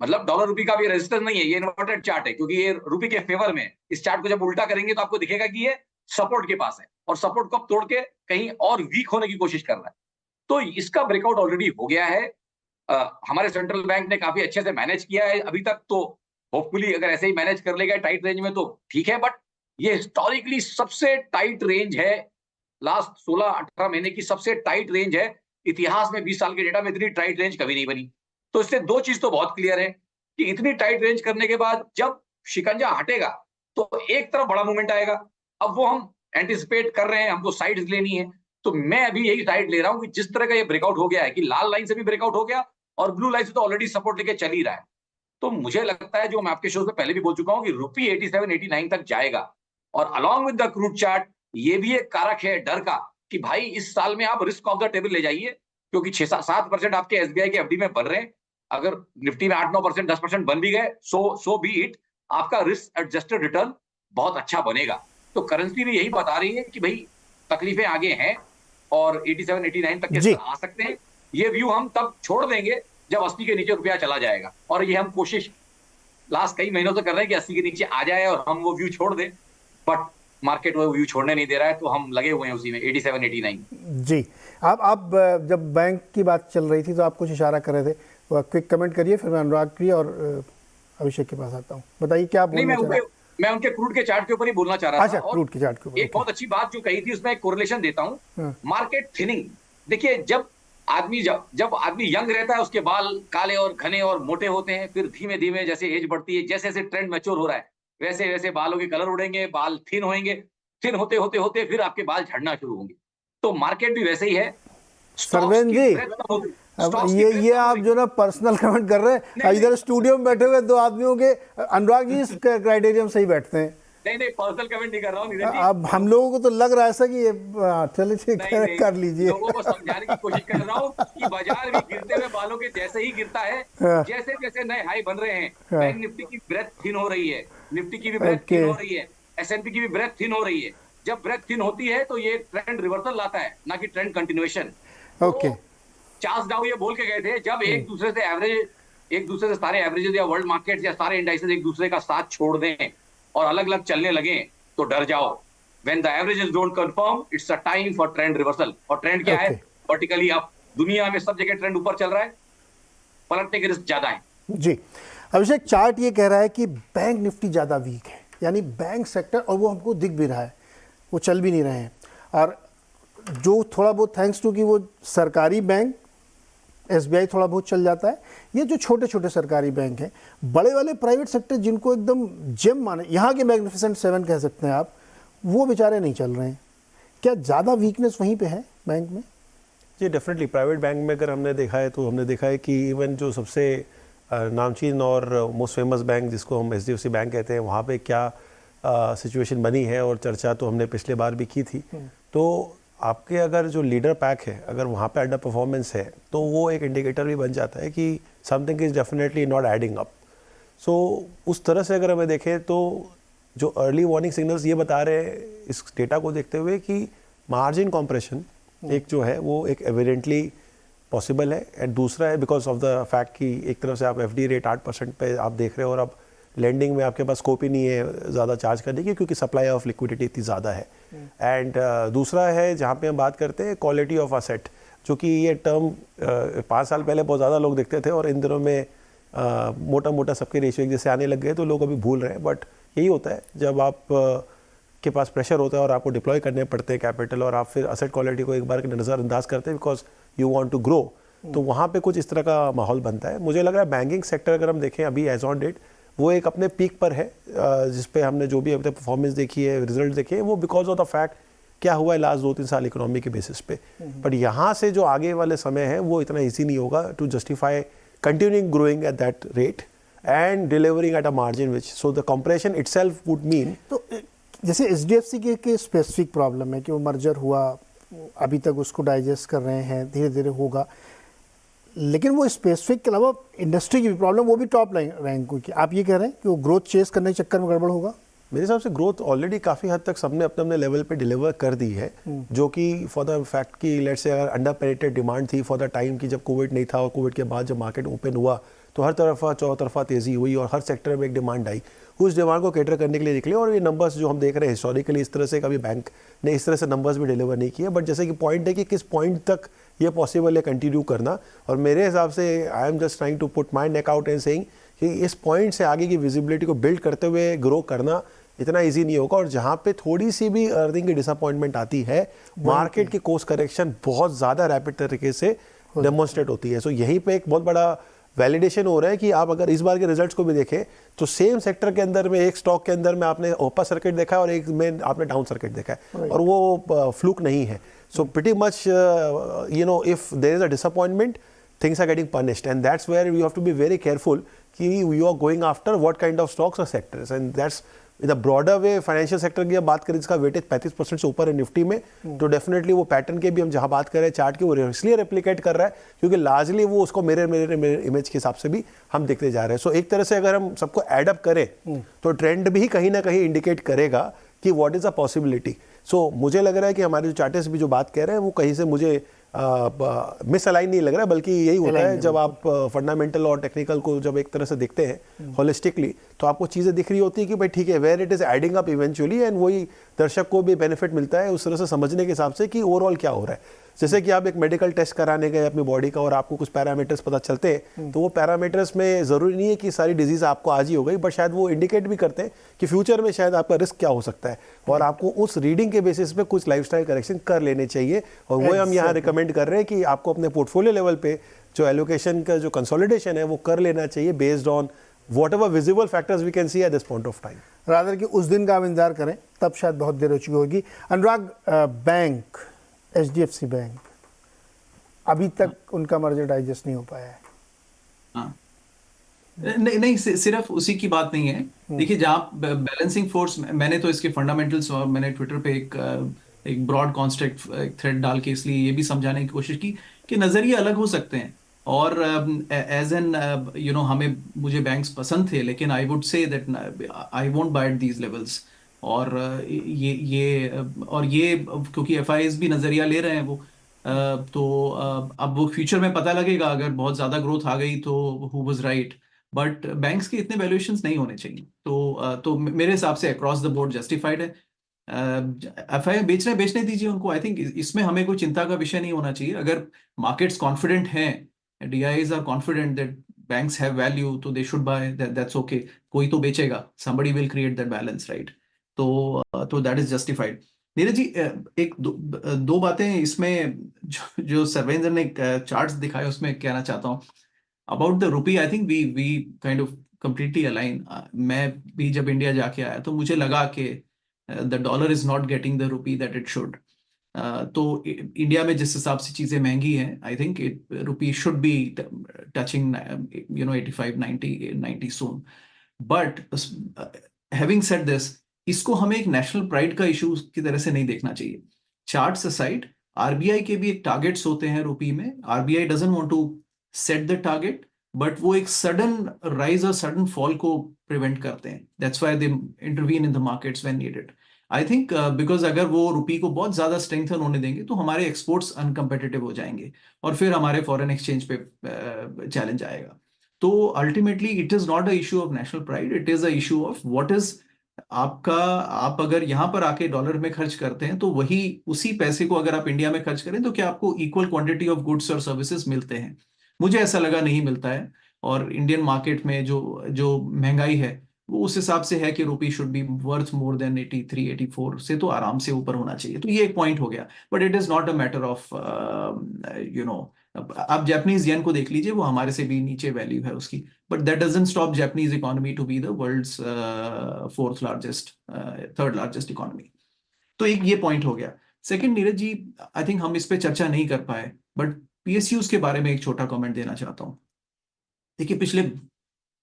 मतलब डॉलर रुपये का भी रेजिस्टेंस नहीं है, ये इन्वर्टेड चार्ट है, क्योंकि ये रुपये के फेवर में है। इस चार्ट को जब उल्टा करेंगे तो आपको दिखेगा कि ये सपोर्ट के पास है, और सपोर्ट को अब तोड़ के कहीं और वीक होने की कोशिश कर रहा है। तो इसका ब्रेकआउट ऑलरेडी हो गया है। हमारे सेंट्रल बैंक ने काफी अच्छे से मैनेज किया है अभी तक। तो होपफुली अगर ऐसे ही मैनेज कर लेगा टाइट रेंज में तो ठीक है, बट ये हिस्टोरिकली सबसे टाइट रेंज है। लास्ट 16-18 महीने की सबसे टाइट रेंज है। इतिहास में 20 साल के डेटा में इतनी टाइट रेंज कभी नहीं बनी। तो इससे दो चीज तो बहुत क्लियर है कि इतनी टाइट रेंज करने के बाद जब शिकंजा हटेगा तो एक तरफ बड़ा मूवमेंट आएगा। अब वो हम एंटिसिपेट कर रहे हैं, हमको साइड्स लेनी है। तो मैं अभी यही साइड ले रहा हूं कि जिस तरह का ये ब्रेकआउट हो गया है, कि लाल लाइन से भी ब्रेकआउट हो गया और ब्लू लाइन से तो ऑलरेडी सपोर्ट लेके चल ही रहा है। तो मुझे लगता है, जो मैं आपके शो में पहले भी बोल चुका हूं, कि रुपये 87-89 तक जाएगा। और along with the crude chart ये भी एक कारक है डर का कि भाई इस साल में आप रिस्क ऑफ द टेबल ले जाइए, क्योंकि 6-7% आपके एसबीआई के एफडी में बन रहे हैं। अगर निफ्टी में 8-9%, 10% बन भी गए, सो बी इट, आपका रिस्क एडजस्टेड रिटर्न बहुत अच्छा बनेगा। तो करेंसी भी यही बता रही है कि भाई तकलीफें आगे हैं और 87-89 तक के आ सकते हैं। ये व्यू हम तब छोड़ देंगे जब 80 के नीचे रुपया चला जाएगा, और ये हम कोशिश लास्ट कई महीनों से कर रहे हैं कि 80 के नीचे आ जाए और हम वो व्यू छोड़ दें, बट मार्केट वो व्यू छोड़ने नहीं दे रहा है। तो हम लगे हुए हैं उसी में 87-89। जी, आप जब बैंक की बात चल रही थी तो आप कुछ इशारा कर रहे थे, वो क्विक कमेंट करिए, फिर मैं अनुराग की और अभिषेक के पास आता हूँ। बताइए क्या बोलना चाह रहे हैं। मैं उनके क्रूड के चार्ट के ऊपर ही बोलना चाह रहा था। अच्छा, क्रूड के चार्ट के ऊपर एक बहुत अच्छी बात जो कही थी, उसमें एक कोरिलेशन देता हूँ। Market thinning. देखिए, जब आदमी यंग रहता है, उसके बाल काले और घने और मोटे होते हैं, फिर धीमे धीमे जैसे एज बढ़ती है, जैसे जैसे ट्रेंड मैच्योर हो रहा है, वैसे वैसे बालों के कलर उड़ेंगे, बाल थिन होंगे, थिन होते होते होते फिर आपके बाल झड़ना शुरू होंगे। तो मार्केट भी वैसे ही है। सरवेन जी, अब ये आप जो ना पर्सनल कमेंट कर रहे हैं, इधर स्टूडियो में बैठे हुए दो आदमियों के, अनुराग जी इस क्राइटेरियम से ही बैठते हैं। नहीं, पर्सनल कमेंट नहीं कर रहा हूँ। अब हम लोगों को तो लग रहा है ऐसा कि ये चलिए कर लीजिए। लोगों को समझाने की कोशिश कर रहा हूँ कि बाजार भी गिरते हुए बालों के जैसे ही गिरता है, जैसे जैसे नए हाई बन रहे हैं। बैंक निफ्टी की ब्रेथ थिन हो रही है, निफ्टी की भी ब्रेथ थिन हो रही है, S&P की भी ब्रेथ थिन हो रही है। जब ब्रेथ थिन होती है तो ये ट्रेंड रिवर्सल लाता है, ना कि ट्रेंड कंटिन्यूएशन। ओके, चार्ल्स डाउ ये बोल के गए थे, जब एक दूसरे से सारे एवरेजेस या वर्ल्ड मार्केट या सारे इंडाइसेस एक दूसरे का साथ छोड़ दें और अलग अलग चलने लगे तो डर जाओ। When the averages don't confirm, it's a time for trend reversal। और ट्रेंड क्या है? वर्टिकली अब दुनिया में सब जगह ट्रेंड ऊपर चल रहा है, पलटने के रिस्क ज्यादा है। जी, अभिषेक, चार्ट ये कह रहा है कि बैंक निफ्टी ज्यादा वीक है, यानी बैंक सेक्टर, और वो हमको दिख भी रहा है, वो चल भी नहीं रहे हैं। और जो थोड़ा बहुत थैंक्स टू कि वो सरकारी बैंक SBI थोड़ा बहुत चल जाता है, ये जो छोटे छोटे सरकारी बैंक हैं, बड़े वाले प्राइवेट सेक्टर जिनको एकदम जेम माने, यहाँ के मैग्निफिसेंट 7 कह सकते हैं आप, वो बेचारे नहीं चल रहे हैं। क्या ज़्यादा वीकनेस वहीं पे है बैंक में? जी, डेफिनेटली प्राइवेट बैंक में अगर हमने देखा है तो हमने देखा है कि इवन जो सबसे नामचीन और मोस्ट फेमस बैंक जिसको हम HDFC बैंक कहते हैं, वहाँ पे क्या सिचुएशन बनी है, और चर्चा तो हमने पिछले बार भी की थी। तो आपके अगर जो लीडर पैक है, अगर वहाँ पे अंडर परफॉर्मेंस है, तो वो एक इंडिकेटर भी बन जाता है कि something is definitely not adding up. So उस तरह से अगर हमें देखें तो जो अर्ली वार्निंग सिग्नल्स ये बता रहे हैं इस डेटा को देखते हुए कि मार्जिन कॉम्प्रेशन एक जो है वो एक एविडेंटली पॉसिबल है। एंड दूसरा है बिकॉज ऑफ द फैक्ट कि एक तरफ से आप FD रेट 8% पे आप देख रहे हो और अब लैंडिंग में आपके पास स्कोप ही नहीं है ज़्यादा चार्ज करने की क्योंकि सप्लाई ऑफ लिक्विडिटी इतनी ज़्यादा है। एंड दूसरा है जहाँ पे हम बात करते हैं क्वालिटी ऑफ असेट, जो कि ये टर्म 5 साल पहले बहुत ज़्यादा लोग देखते थे और इन दिनों में मोटा मोटा सबके रेशियो एक जैसे आने लग गए तो लोग अभी भूल रहे हैं। बट यही होता है जब आप के पास प्रेशर होता है और आपको डिप्लॉय करने पड़ते हैं कैपिटल और आप फिर असेट क्वालिटी को एक बार नज़रअंदाज करते हैं because you want to grow, तो वहाँ पे कुछ इस तरह का माहौल बनता है। मुझे लग रहा है बैंकिंग सेक्टर अगर हम देखें अभी एज ऑन डेट वो एक अपने पीक पर है, जिस पे हमने जो भी अब तक परफॉर्मेंस देखी है, रिजल्ट देखे हैं, वो बिकॉज ऑफ द फैक्ट क्या हुआ है लास्ट 2-3 साल इकोनॉमी के बेसिस पे। बट यहाँ से जो आगे वाले समय है वो इतना ईजी नहीं होगा to justify continuing growing at that rate and delivering at a margin which so the compression itself would mean. तो जैसे HDFC के स्पेसिफिक प्रॉब्लम है कि वो मर्जर हुआ, अभी तक उसको डाइजेस्ट कर रहे हैं, धीरे धीरे होगा, लेकिन वो स्पेसिफिक के अलावा इंडस्ट्री की भी प्रॉब्लम, वो भी टॉप रैंक की। आप ये कह रहे हैं कि वो ग्रोथ चेस करने के चक्कर में गड़बड़ होगा? मेरे हिसाब से ग्रोथ ऑलरेडी काफ़ी हद तक सबने अपने अपने लेवल पे डिलीवर कर दी है, जो कि फॉर द फैक्ट कि लेट्स से अगर अंडर पेनिट्रेटेड डिमांड थी फॉर द टाइम कि जब कोविड नहीं था और कोविड के बाद जब मार्केट ओपन हुआ तो हर तरफा चौतरफा तेज़ी हुई और हर सेक्टर में एक डिमांड आई, उस डिमांड को कैटर करने के लिए निकले। और ये नंबर्स जो हम देख रहे हैं हिस्टोरिकली इस तरह से कभी बैंक ने इस तरह से नंबर्स भी डिलीवर नहीं किए। बट जैसे कि पॉइंट है कि किस पॉइंट तक ये पॉसिबल है कंटिन्यू करना, और मेरे हिसाब से I am just trying to put my neck out and saying कि इस पॉइंट से आगे की विजिबिलिटी को बिल्ड करते हुए ग्रो करना इतना इजी नहीं होगा। और जहाँ पे थोड़ी सी भी अर्निंग की डिसअपॉइंटमेंट आती है, मार्केट की कोर्स करेक्शन बहुत ज़्यादा रैपिड तरीके से डेमोन्स्ट्रेट होती है। सो यहीं पे एक बहुत बड़ा वैलिडेशन हो रहा है कि आप अगर इस बार के रिजल्ट्स को भी देखें तो सेम सेक्टर के अंदर में एक स्टॉक के अंदर में आपने अपर सर्किट देखा है और एक में आपने डाउन सर्किट देखा है, और वो फ्लूक नहीं है। So pretty much you know if there is a disappointment, things are getting punished, and that's where you have to be very careful कि you are going after what kind of stocks or sectors, and that's in a broader way financial sector की जब बात करें जिसका वेटेज 35% से ऊपर है निफ्टी में, तो डेफिनेटली वो पैटर्न के भी हम जहाँ बात कर रहे हैं चार्ट की, वो इसलिए रेप्लिकेट कर रहा है क्योंकि लार्जली वो उसको मेरे इमेज के हिसाब से भी हम देखते जा रहे हैं। सो एक तरह से अगर हम सबको एड अप करें तो ट्रेंड भी कहीं ना कहीं इंडिकेट करेगा कि व्हाट इज़ अ पॉसिबिलिटी। सो मुझे लग रहा है कि हमारे जो चार्टर्स भी जो बात कह रहे हैं वो कहीं से मुझे मिस अलाइन नहीं लग रहा है, बल्कि यही होता है जब आप फंडामेंटल और टेक्निकल को जब एक तरह से देखते हैं होलिस्टिकली, तो आपको चीज़ें दिख रही होती है कि भाई ठीक है where it is ending up eventually, and वही दर्शक को भी बेनिफिट मिलता है उस तरह से समझने के हिसाब से कि ओवरऑल क्या हो रहा है। जैसे कि आप एक मेडिकल टेस्ट कराने गए अपनी बॉडी का और आपको कुछ पैरामीटर्स पता चलते हैं, तो वो पैरामीटर्स में ज़रूरी नहीं है कि सारी डिजीज़ आपको आज ही हो गई, बट शायद वो इंडिकेट भी करते हैं कि फ्यूचर में शायद आपका रिस्क क्या हो सकता है, और आपको उस रीडिंग के बेसिस पे कुछ लाइफस्टाइल करेक्शन कर लेने चाहिए। और वो हम यहाँ रिकमेंड कर रहे हैं कि आपको अपने पोर्टफोलियो लेवल पे जो एलोकेशन का जो कंसोलिडेशन है वो कर लेना चाहिए based on whatever visible factors we can see at this point of time. Rather कि उस दिन का आप इंतजार करें, तब शायद बहुत देर हो चुकी होगी। अनुराग, बैंक HDFC बैंक अभी तक उनका मर्जर डाइजेस्ट नहीं हो पाया है। हाँ, नहीं सिर्फ उसी की बात नहीं है। देखिए जहाँ बैलेंसिंग फोर्स, मैंने तो इसके फंडामेंटल्स और मैंने ट्विटर पे एक ब्रॉड कॉन्सेप्ट थ्रेड डाल के इसलिए ये भी समझाने की कोशिश की कि नजरिए अलग हो सकते हैं, और एज एन यू नो मुझे बैंक्स पसंद थे, लेकिन I would say that I won't by at these levels. और ये क्योंकि FIs भी नजरिया ले रहे हैं वो, तो अब वो फ्यूचर में पता लगेगा अगर बहुत ज्यादा ग्रोथ आ गई तो who was right, but banks के इतने वैल्यूएशंस नहीं होने चाहिए। तो मेरे हिसाब से अक्रॉस द बोर्ड जस्टिफाइड है। FI बेचने दीजिए उनको। आई थिंक इसमें हमें कोई चिंता का विषय नहीं होना चाहिए। अगर मार्केट्स कॉन्फिडेंट हैं, DIs are confident that banks have value, तो they should buy, that's okay. कोई तो बेचेगा, somebody will create that balance, right? तो that is justified. Neeraj ji, एक दो बातें इसमें जो सर्वेंद्र ने चार्ट्स दिखाए उसमें कहना चाहता हूँ about the rupee. I think we kind of completely align. मैं भी जब इंडिया जाके आया तो मुझे लगा कि the dollar is not getting the rupee that it should. तो इंडिया में जिस हिसाब से चीजें महंगी हैं, I think rupee should B touching 85-90 soon. But having said this, इसको हमें एक नेशनल प्राइड का इशू की तरह से नहीं देखना चाहिए। चार्ट्स असाइड, RBI के भी एक टारगेट्स होते हैं रुपी में। RBI doesn't want to set the target, but वो एक सडन राइज और सडन फॉल को प्रिवेंट करते हैं। That's why they intervene in the markets when needed. I think because अगर वो रुपी को बहुत ज्यादा स्ट्रेंथन होने देंगे तो हमारे एक्सपोर्ट्स अनकम्पिटिटिव हो जाएंगे और फिर हमारे फॉरेन एक्सचेंज पे चैलेंज आएगा। तो ultimately it is not a issue of national pride, it is a issue of what is आपका। आप अगर यहाँ पर आके डॉलर में खर्च करते हैं तो वही उसी पैसे को अगर आप इंडिया में खर्च करें तो क्या आपको इक्वल क्वांटिटी ऑफ गुड्स और सर्विसेज मिलते हैं? मुझे ऐसा लगा नहीं मिलता है। और इंडियन मार्केट में जो जो महंगाई है वो उस हिसाब से है कि rupee should be worth more than 83 84 से तो आराम से ऊपर होना चाहिए। तो ये एक पॉइंट हो गया, but it is not a matter of you know. आप जापानीज येन को देख लीजिए, वो हमारे से भी नीचे वैल्यू है उसकी, but that doesn't stop Japanese economy to be the world's fourth largest third largest economy. तो एक ये पॉइंट हो गया। Second Neeraj ji, I think हम इस पे चर्चा नहीं कर पाए, बट पीएसयूज के बारे में एक छोटा कमेंट देना चाहता हूं। देखिए, पिछले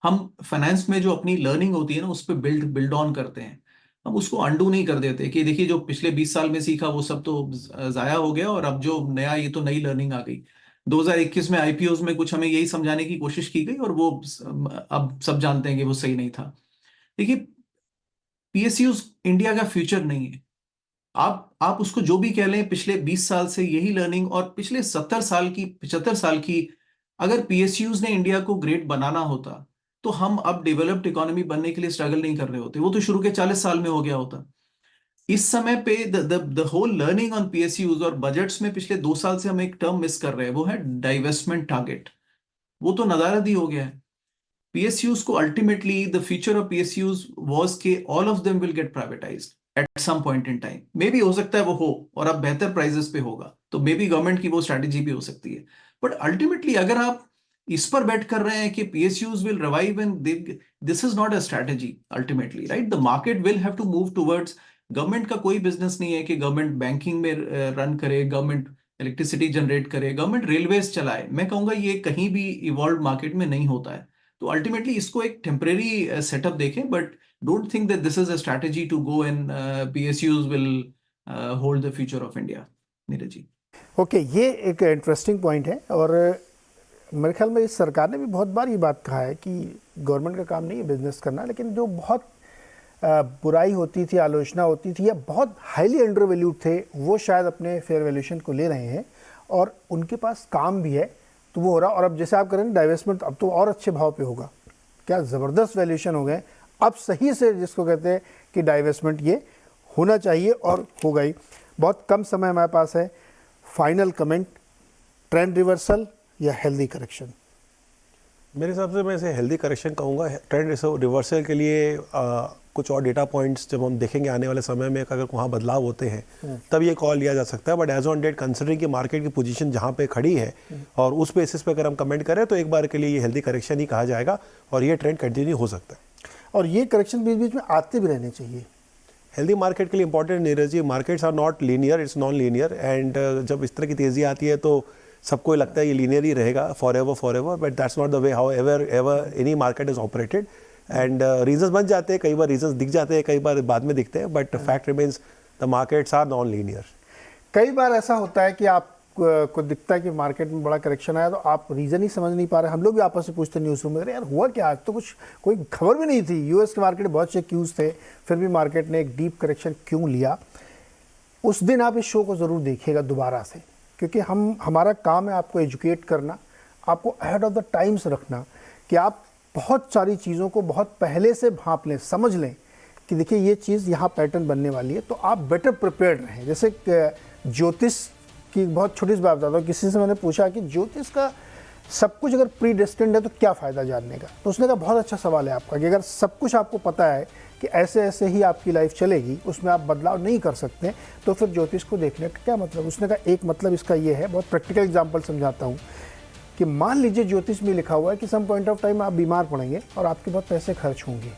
हम फाइनेंस में जो अपनी लर्निंग होती है ना उस पर बिल्ड ऑन करते हैं, हम उसको अंडू नहीं कर देते कि देखिए जो पिछले 20 साल में सीखा वो सब तो जाया हो गया और अब जो नया ये तो नई लर्निंग आ गई। 2021 में आईपीओज में कुछ हमें यही समझाने की कोशिश की गई और वो अब सब जानते हैं कि वो सही नहीं था। देखिए, पीएसयूज इंडिया का फ्यूचर नहीं है। आप उसको जो भी कह लें, पिछले 20 साल से यही लर्निंग और पिछले 70 साल की 75 साल की, अगर पीएसयूज ने इंडिया को ग्रेट बनाना होता तो हम अब डेवलप्ड इकोनॉमी बनने के लिए स्ट्रगल नहीं कर रहे होते, वो तो शुरू के 40 साल में हो गया होता। इस समय पे the whole leaning on PSUs और बजट्स में पिछले 2 साल से हम एक टर्म मिस कर रहे हैं, वो है डाइवेस्टमेंट टारगेट। वो तो नदारद ही हो गया है। पीएसयूज को ultimately the future of PSUs was के all of them will get privatized at some point in time. Maybe हो सकता है वो हो और अब बेहतर प्राइजेस पे होगा, तो मे बी गवर्नमेंट की वो स्ट्रैटेजी भी हो सकती है। बट अल्टीमेटली अगर आप इस पर बेट कर रहे हैं कि PSUs will revive and this is not a strategy ultimately, right? The market will have to move towards. Government का कोई बिजनेस नहीं है कि गवर्नमेंट बैंकिंग में रन करे, गवर्नमेंट इलेक्ट्रिसिटी जनरेट करे, गवर्नमेंट रेलवेज चलाए। मैं कहूंगा ये कहीं भी इवॉल्व मार्केट में नहीं होता है। तो अल्टीमेटली इसको एक टेम्परेरी सेटअप देखें, but don't think that this is a strategy to go and PSUs will hold the future of India. Neeraj ji, okay, ये एक इंटरेस्टिंग पॉइंट है और मेरे ख्याल में इस सरकार ने भी बहुत बार ये बात कहा है कि गवर्नमेंट का काम नहीं है बिजनेस करना, लेकिन जो बहुत बुराई होती थी, आलोचना होती थी या बहुत हाईली अंडर वैल्यूड थे, वो शायद अपने फेयर वैल्यूएशन को ले रहे हैं और उनके पास काम भी है तो वो हो रहा। और अब जैसे आप करें डाइवेस्टमेंट, अब तो और अच्छे भाव पे होगा। क्या ज़बरदस्त वैल्यूएशन हो गए अब, सही से जिसको कहते हैं कि डाइवेस्टमेंट ये होना चाहिए और हो गई। बहुत कम समय हमारे पास है, फाइनल कमेंट, ट्रेंड रिवर्सल या हेल्दी करेक्शन? मेरे हिसाब से मैं इसे हेल्दी करेक्शन कहूँगा। ट्रेंड रिवर्सल के लिए कुछ और डेटा पॉइंट्स जब हम देखेंगे आने वाले समय में, अगर वहाँ बदलाव होते हैं तब ये कॉल लिया जा सकता है। But as on date considering कि मार्केट की पोजीशन जहाँ पे खड़ी है और उस बेसिस पे अगर हम कमेंट करें तो एक बार के लिए ये हेल्दी करेक्शन ही कहा जाएगा और ये ट्रेंड कंटिन्यू हो सकता है। और ये करेक्शन बीच बीच में आते भी रहने चाहिए। हेल्दी मार्केट के लिए important Neeraj ji, markets are not linear, it's non linear. And जब इस तरह की तेज़ी आती है तो सबको लगता है ये लीनियर ही रहेगा for ever, but that's not the way how ever any market is operated. And reasons बन जाते हैं, कई बार रीजंस दिख जाते हैं, कई बार बाद में दिखते हैं, but fact remains the markets are non linear. कई बार ऐसा होता है कि आप को दिखता है कि मार्केट में बड़ा करेक्शन आया तो आप रीज़न ही समझ नहीं पा रहे। हम लोग भी आपस में पूछते न्यूज़ रूम में, यार हुआ क्या, आज तो कुछ कोई खबर भी नहीं थी। यूएस के मार्केट बहुत से क्यूज़ थे, फिर भी मार्केट ने एक डीप करेक्शन क्यों लिया। उस दिन आप इस शो को ज़रूर देखिएगा दोबारा से, क्योंकि हमारा काम है आपको एजुकेट करना, आपको अहेड ऑफ द टाइम्स रखना, कि आप बहुत सारी चीज़ों को बहुत पहले से भांप लें, समझ लें कि देखिए ये चीज़ यहाँ पैटर्न बनने वाली है, तो आप बेटर प्रिपेयर्ड रहें। जैसे ज्योतिष की बहुत छोटी सी बात बताता हूँ, किसी से मैंने पूछा कि ज्योतिष का सब कुछ अगर प्री डेस्टिन्ड है तो क्या फ़ायदा जानने का। तो उसने कहा बहुत अच्छा सवाल है आपका, कि अगर सब कुछ आपको पता है कि ऐसे ऐसे ही आपकी लाइफ चलेगी, उसमें आप बदलाव नहीं कर सकते, तो फिर ज्योतिष को देखने का क्या मतलब। उसने कहा एक मतलब इसका ये है, बहुत प्रैक्टिकल एग्जाम्पल समझाता हूँ, कि मान लीजिए ज्योतिष में लिखा हुआ है कि सम पॉइंट ऑफ टाइम आप बीमार पड़ेंगे और आपके बहुत पैसे खर्च होंगे,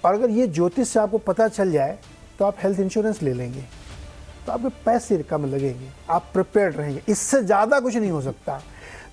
और अगर ये ज्योतिष से आपको पता चल जाए तो आप हेल्थ इंश्योरेंस ले लेंगे, तो आपके पैसे कम लगेंगे, आप प्रिपेयर्ड रहेंगे। इससे ज़्यादा कुछ नहीं हो सकता।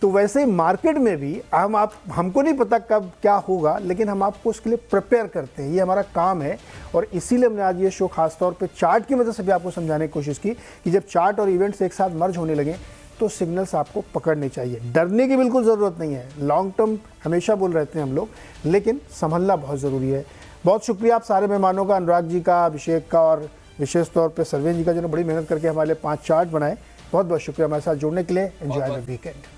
तो वैसे ही मार्केट में भी हमको नहीं पता कब क्या होगा, लेकिन हम आपको उसके लिए प्रिपेयर करते हैं, ये हमारा काम है। और इसीलिए हमने आज ये शो खासतौर पे चार्ट की मदद से भी आपको समझाने की कोशिश की कि जब चार्ट और इवेंट्स एक साथ मर्ज होने लगे तो सिग्नल्स आपको पकड़ने चाहिए। डरने की बिल्कुल ज़रूरत नहीं है, लॉन्ग टर्म हमेशा बोल रहे थे हम लोग, लेकिन संभलना बहुत ज़रूरी है। बहुत शुक्रिया आप सारे मेहमानों का, अनुराग जी का, अभिषेक का और विशेष तौर पे सरवेन जी का, जिन्होंने बड़ी मेहनत करके हमारे लिए 5 चार्ट बनाए। बहुत बहुत शुक्रिया हमारे साथ जुड़ने के लिए। Enjoy the weekend.